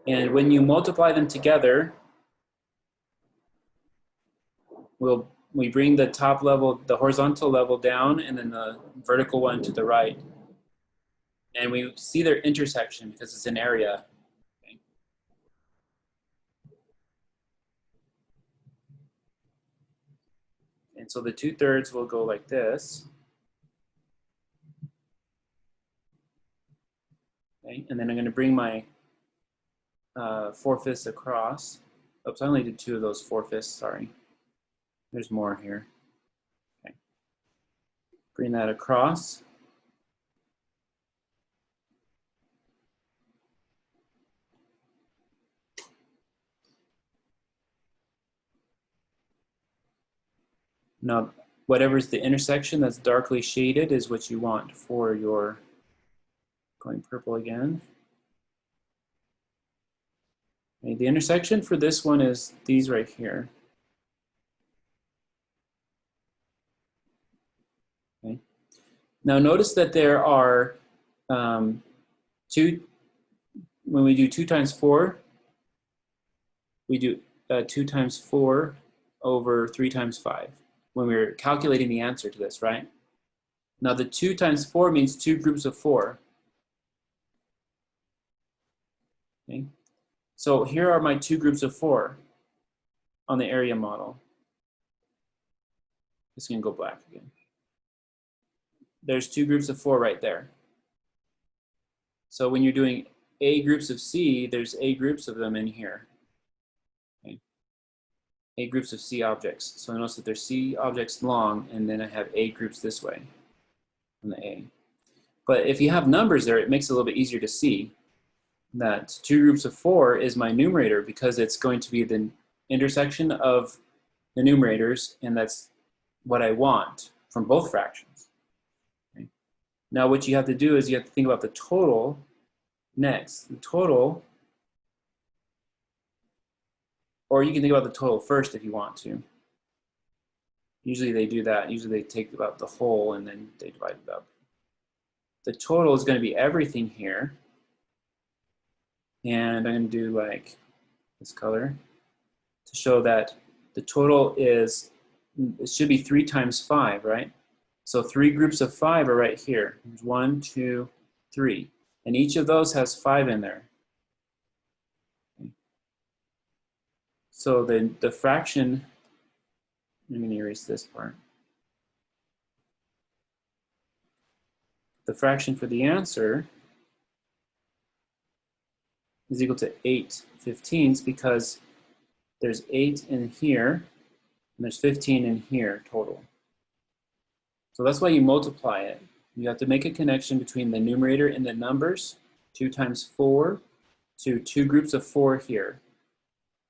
And when you multiply them together, we bring the top level, the horizontal level down, and then the vertical one to the right. And we see their intersection because it's an area. Okay. And so the 2/3 will go like this. Okay. And then I'm going to bring my 4/5 across. Oops, I only did 2 of those 4/5, sorry. There's more here. Okay. Bring that across. Now, whatever's the intersection that's darkly shaded is what you want for your, going purple again. Okay, the intersection for this one is these right here. Okay. Now notice that there are two, when we do 2 times 4, we do 2 times 4 over 3 times 5 when we're calculating the answer to this, right? Now the 2 times 4 means 2 groups of 4. Okay. So here are my 2 groups of 4 on the area model. It's gonna go black again. There's 2 groups of 4 right there. So when you're doing A groups of C, there's A groups of them in here. Okay. A groups of C objects. So notice that there's C objects long, and then I have A groups this way on the A. But if you have numbers there, it makes it a little bit easier to see that 2 groups of 4 is my numerator because it's going to be the intersection of the numerators, and that's what I want from both fractions. Okay. Now what you have to do is you have to think about the total next. The total, or you can think about the total first if you want to. Usually they do that. Usually they take about the whole and then they divide it up. The total is going to be everything here. And I'm going to do like this color to show that the total is, it should be 3 times 5, right? So 3 groups of 5 are right here. There's 1, 2, 3. And each of those has 5 in there. Okay. So the fraction, I'm going to erase this part. The fraction for the answer is equal to 8/15 because there's 8 in here and there's 15 in here total. So that's why you multiply it. You have to make a connection between the numerator and the numbers, 2 times 4 to 2 groups of 4 here,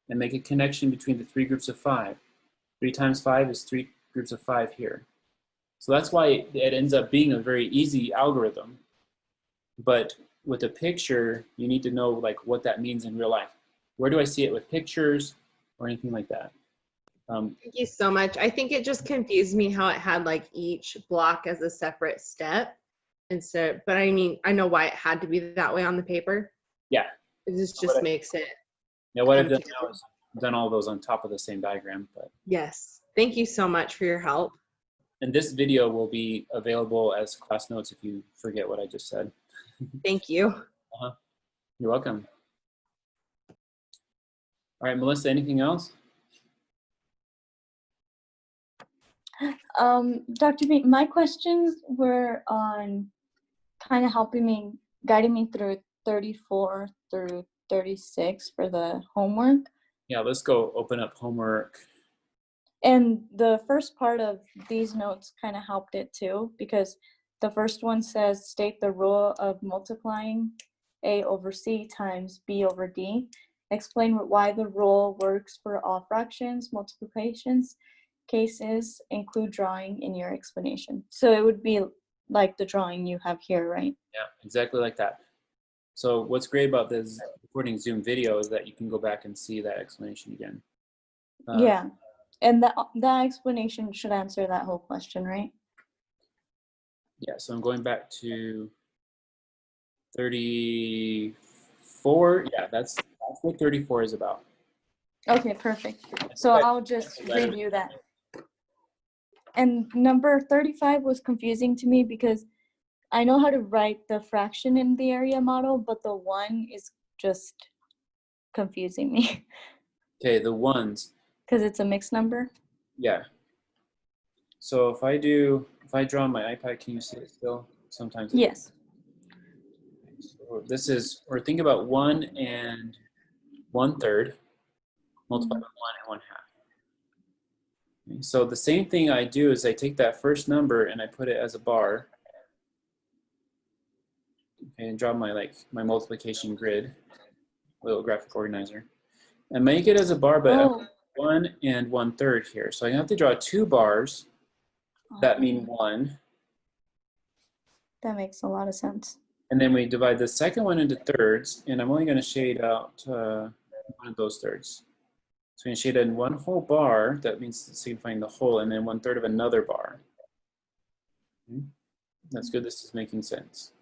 and make a connection between the 3 groups of 5. 3 times 5 is 3 groups of 5 here. So that's why it ends up being a very easy algorithm. But with a picture, you need to know like what that means in real life. Where do I see it with pictures or anything like that? Thank you so much. I think it just confused me how it had like each block as a separate step instead, but I mean, I know why it had to be that way on the paper. Yeah. This What just I- makes it. Now what I've come done together. now is done all those on top of the same diagram, but Yes. Thank you so much for your help. and this video will be available as class notes if you forget what I just said. Thank you. You're welcome. All right, Melissa, anything else? Dr. B, my questions were on kind of helping me, guiding me through 34 through 36 for the homework. Yeah, let's go open up homework. And the first part of these notes kind of helped it too, because the first one says state the rule of multiplying A over C times B over D. Explain why the rule works for all fractions, multiplications, cases, include drawing in your explanation. So it would be like the drawing you have here, right? Yeah, exactly like that. So what's great about this recording Zoom video is that you can go back and see that explanation again. Yeah, and that explanation should answer that whole question, right? Yeah, so I'm going back to 34. Yeah, that's what 34 is about. Okay, perfect. So I'll just review that. And number 35 was confusing to me because I know how to write the fraction in the area model, but the 1 is just confusing me Okay, the ones. because it's a mixed number. Yeah. So if I draw on my iPad, can you see it still? Sometimes. Yes. So this is, or think about 1 and 1/3 multiplied by 1 and 1/2. Okay, so the same thing I do is I take that first number and I put it as a bar. Okay, and draw my multiplication grid, little graphic organizer, and make it as a bar, but Oh. 1 and 1/3 here. So I have to draw 2 bars that mean 1. That makes a lot of sense. And then we divide the second one into thirds, and I'm only going to shade out one of those thirds. So I'm going to shade in one whole bar, that means signifying the whole, and then 1/3 of another bar. Okay. That's good, this is making sense.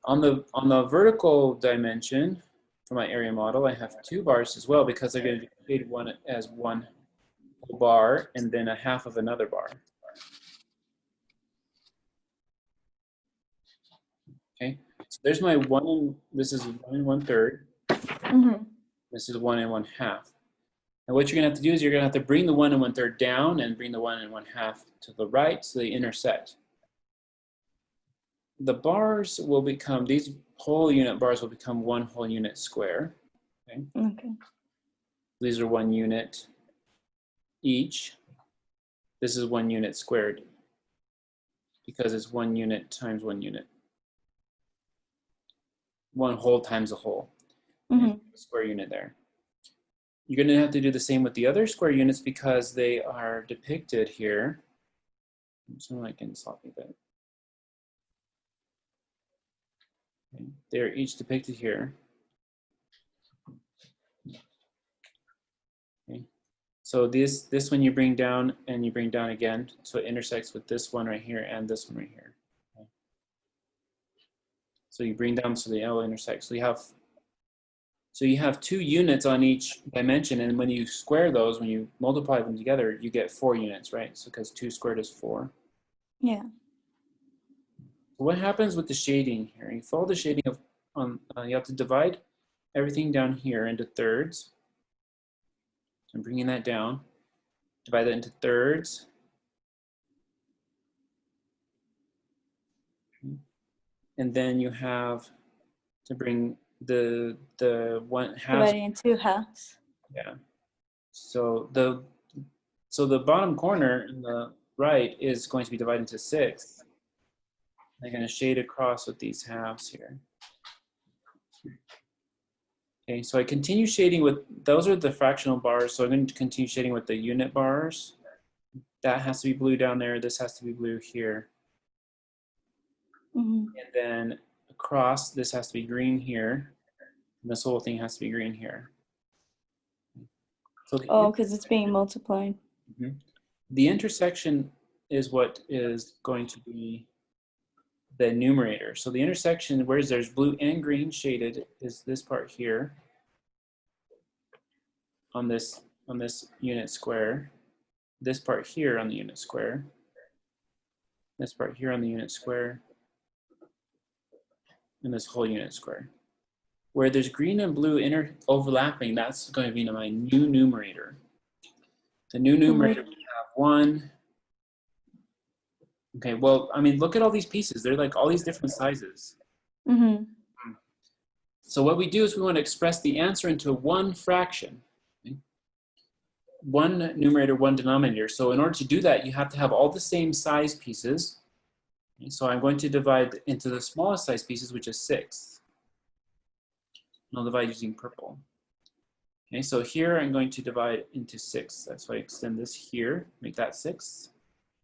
On the vertical dimension for my area model, I have 2 bars as well because I'm going to shade one as one whole bar and then 1/2 of another bar. Okay, so there's my 1 and this is 1 and 1/3. This is 1 and 1/2. And what you're gonna have to do is you're gonna have to bring the 1 and 1/3 down and bring the 1 and 1/2 to the right so they intersect. The bars will become, these whole unit bars will become 1 whole unit square. Okay. Okay. These are 1 unit each. This is 1 unit squared because it's 1 unit times 1 unit. 1 whole times a whole. Square unit there. You're going to have to do the same with the other square units because they are depicted here. So I can sloppy bit. Okay. They're each depicted here. Okay. So this one you bring down and you bring down again, so it intersects with this one right here and this one right here. Okay. So you bring down so they all intersect. So you have 2 units on each dimension, and when you square those, when you multiply them together, you get 4 units, right? So because 2 squared is 4. Yeah. So what happens with the shading here? You follow the shading of, you have to divide everything down here into thirds. So I'm bringing that down. Divide that into thirds. And then you have to bring the 1/2. Dividing in 2 halves. Yeah. So the bottom corner in the right is going to be divided into 6. I'm going to shade across with these halves here. Okay, so I continue shading with, those are the fractional bars, so I'm going to continue shading with the unit bars. That has to be blue down there, this has to be blue here. And then across, this has to be green here. And this whole thing has to be green here. So because it's being multiplied. The intersection is what is going to be the numerator. So the intersection where there's blue and green shaded is this part here on this unit square, this part here on the unit square, this part here on the unit square, and this whole unit square. Where there's green and blue overlapping, that's going to be my new numerator. The new numerator, we have 1. Okay, well, I mean, look at all these pieces. They're like all these different sizes. Mm-hmm. So what we do is we want to express the answer into one fraction. Okay? One numerator, one denominator. So in order to do that, you have to have all the same size pieces. Okay, so I'm going to divide into the smallest size pieces, which is 6. And I'll divide using purple. Okay, so here I'm going to divide into 6. That's why I extend this here, make that 6.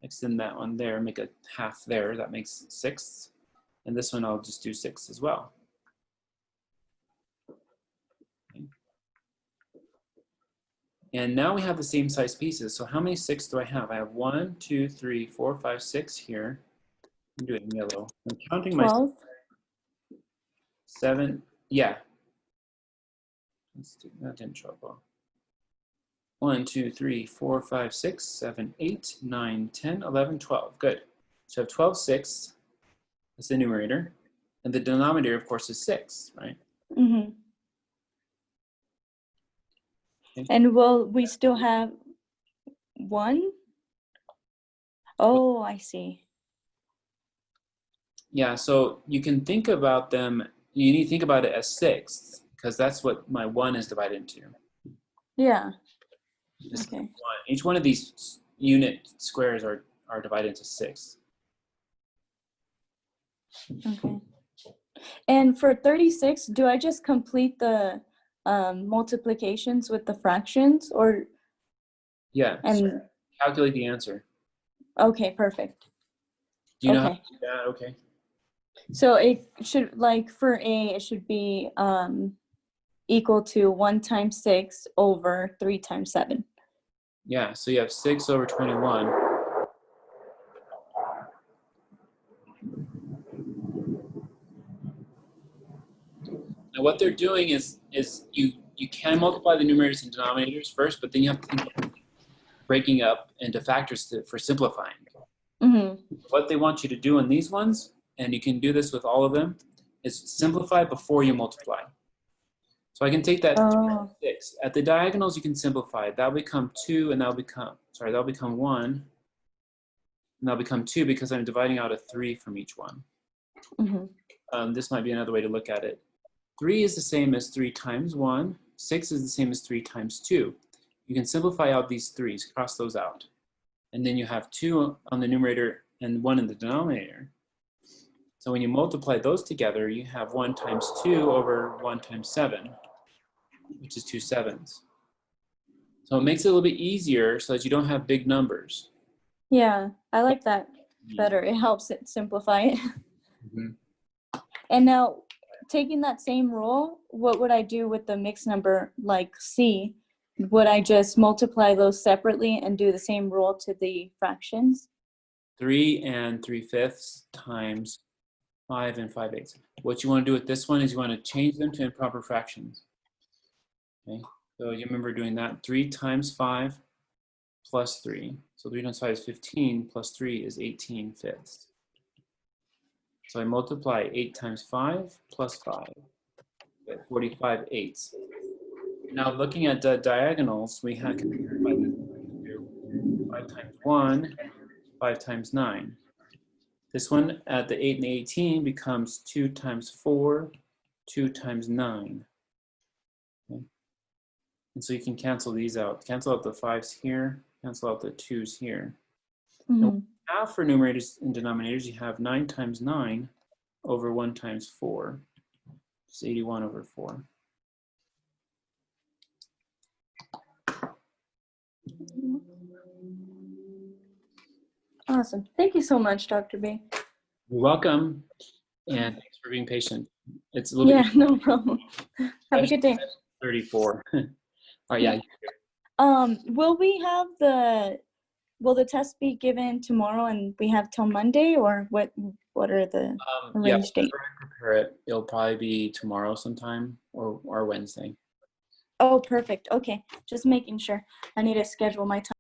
Extend that one there, make a half there, that makes 6. And this one I'll just do 6 as well. Okay. And now we have the same size pieces. So how many 6 do I have? I have 1, 2, 3, 4, 5, 6 here. I'm doing yellow. I'm counting my 12. 7, yeah. Let's do that, didn't show up well. 1, 2, 3, 4, 5, 6, 7, 8, 9, 10, 11, 12. Good. So I have 12, 6. That's the numerator. And the denominator, of course, is 6, right? Mm-hmm. Okay. And will we still have 1? Oh, I see. Yeah, so you can think about them, you need to think about it as 6, because that's what my 1 is divided into. Yeah. This Okay. one. Each one of these unit squares are divided into 6. Okay. And for 36, do I just complete the multiplications with the fractions, or? Yeah, And so calculate the answer. okay, perfect. Do you know how Okay. to do that? Okay. So it should, like for A, it should be equal to 1 times 6 over 3 times 7. Yeah, so you have 6 over 21. Now what they're doing is you can multiply the numerators and denominators first, but then you have to think about breaking up into factors for simplifying. Mm-hmm. What they want you to do in these ones, and you can do this with all of them, is simplify before you multiply. So I can take that 6. At the diagonals, you can simplify. That'll become 2, and that'll become 1, and that'll become 2 because I'm dividing out a 3 from each one. Mm-hmm. This might be another way to look at it. 3 is the same as 3 times 1. 6 is the same as 3 times 2. You can simplify out these 3's, cross those out. And then you have 2 on the numerator and 1 in the denominator. So when you multiply those together, you have 1 times 2 over 1 times 7, which is 2 7s. So it makes it a little bit easier so that you don't have big numbers. Yeah, I like that better. It helps it simplify it. Mm-hmm. And now, taking that same rule, what would I do with the mixed number like C? Would I just multiply those separately and do the same rule to the fractions? 3 and 3/5 times 5 and 5/8. What you want to do with this one is you want to change them to improper fractions. Okay, so you remember doing that. 3 times 5 plus 3. So 3 times 5 is 15 plus 3 is 18/5. So I multiply 8 times 5 plus 5, 45/8. Now looking at the diagonals, we have 5 times 1, 5 times 9. This one at the 8 and 18 becomes 2 times 4, 2 times 9. Okay. And so you can cancel these out. Cancel out the 5s here, cancel out the 2s here. Mm-hmm. Now for numerators and denominators, you have 9 times 9 over 1 times 4. It's 81 over 4. Awesome. Thank you so much, Dr. B. You're welcome, and thanks for being patient. It's a little Yeah, bit no problem. Have a good day. 34. All right, yeah. Will the test be given tomorrow and we have till Monday, or what what are the Yeah, arranged dates? whenever I prepare it, it'll probably be tomorrow sometime or Wednesday. Oh, perfect. Okay, just making sure. I need to schedule my time.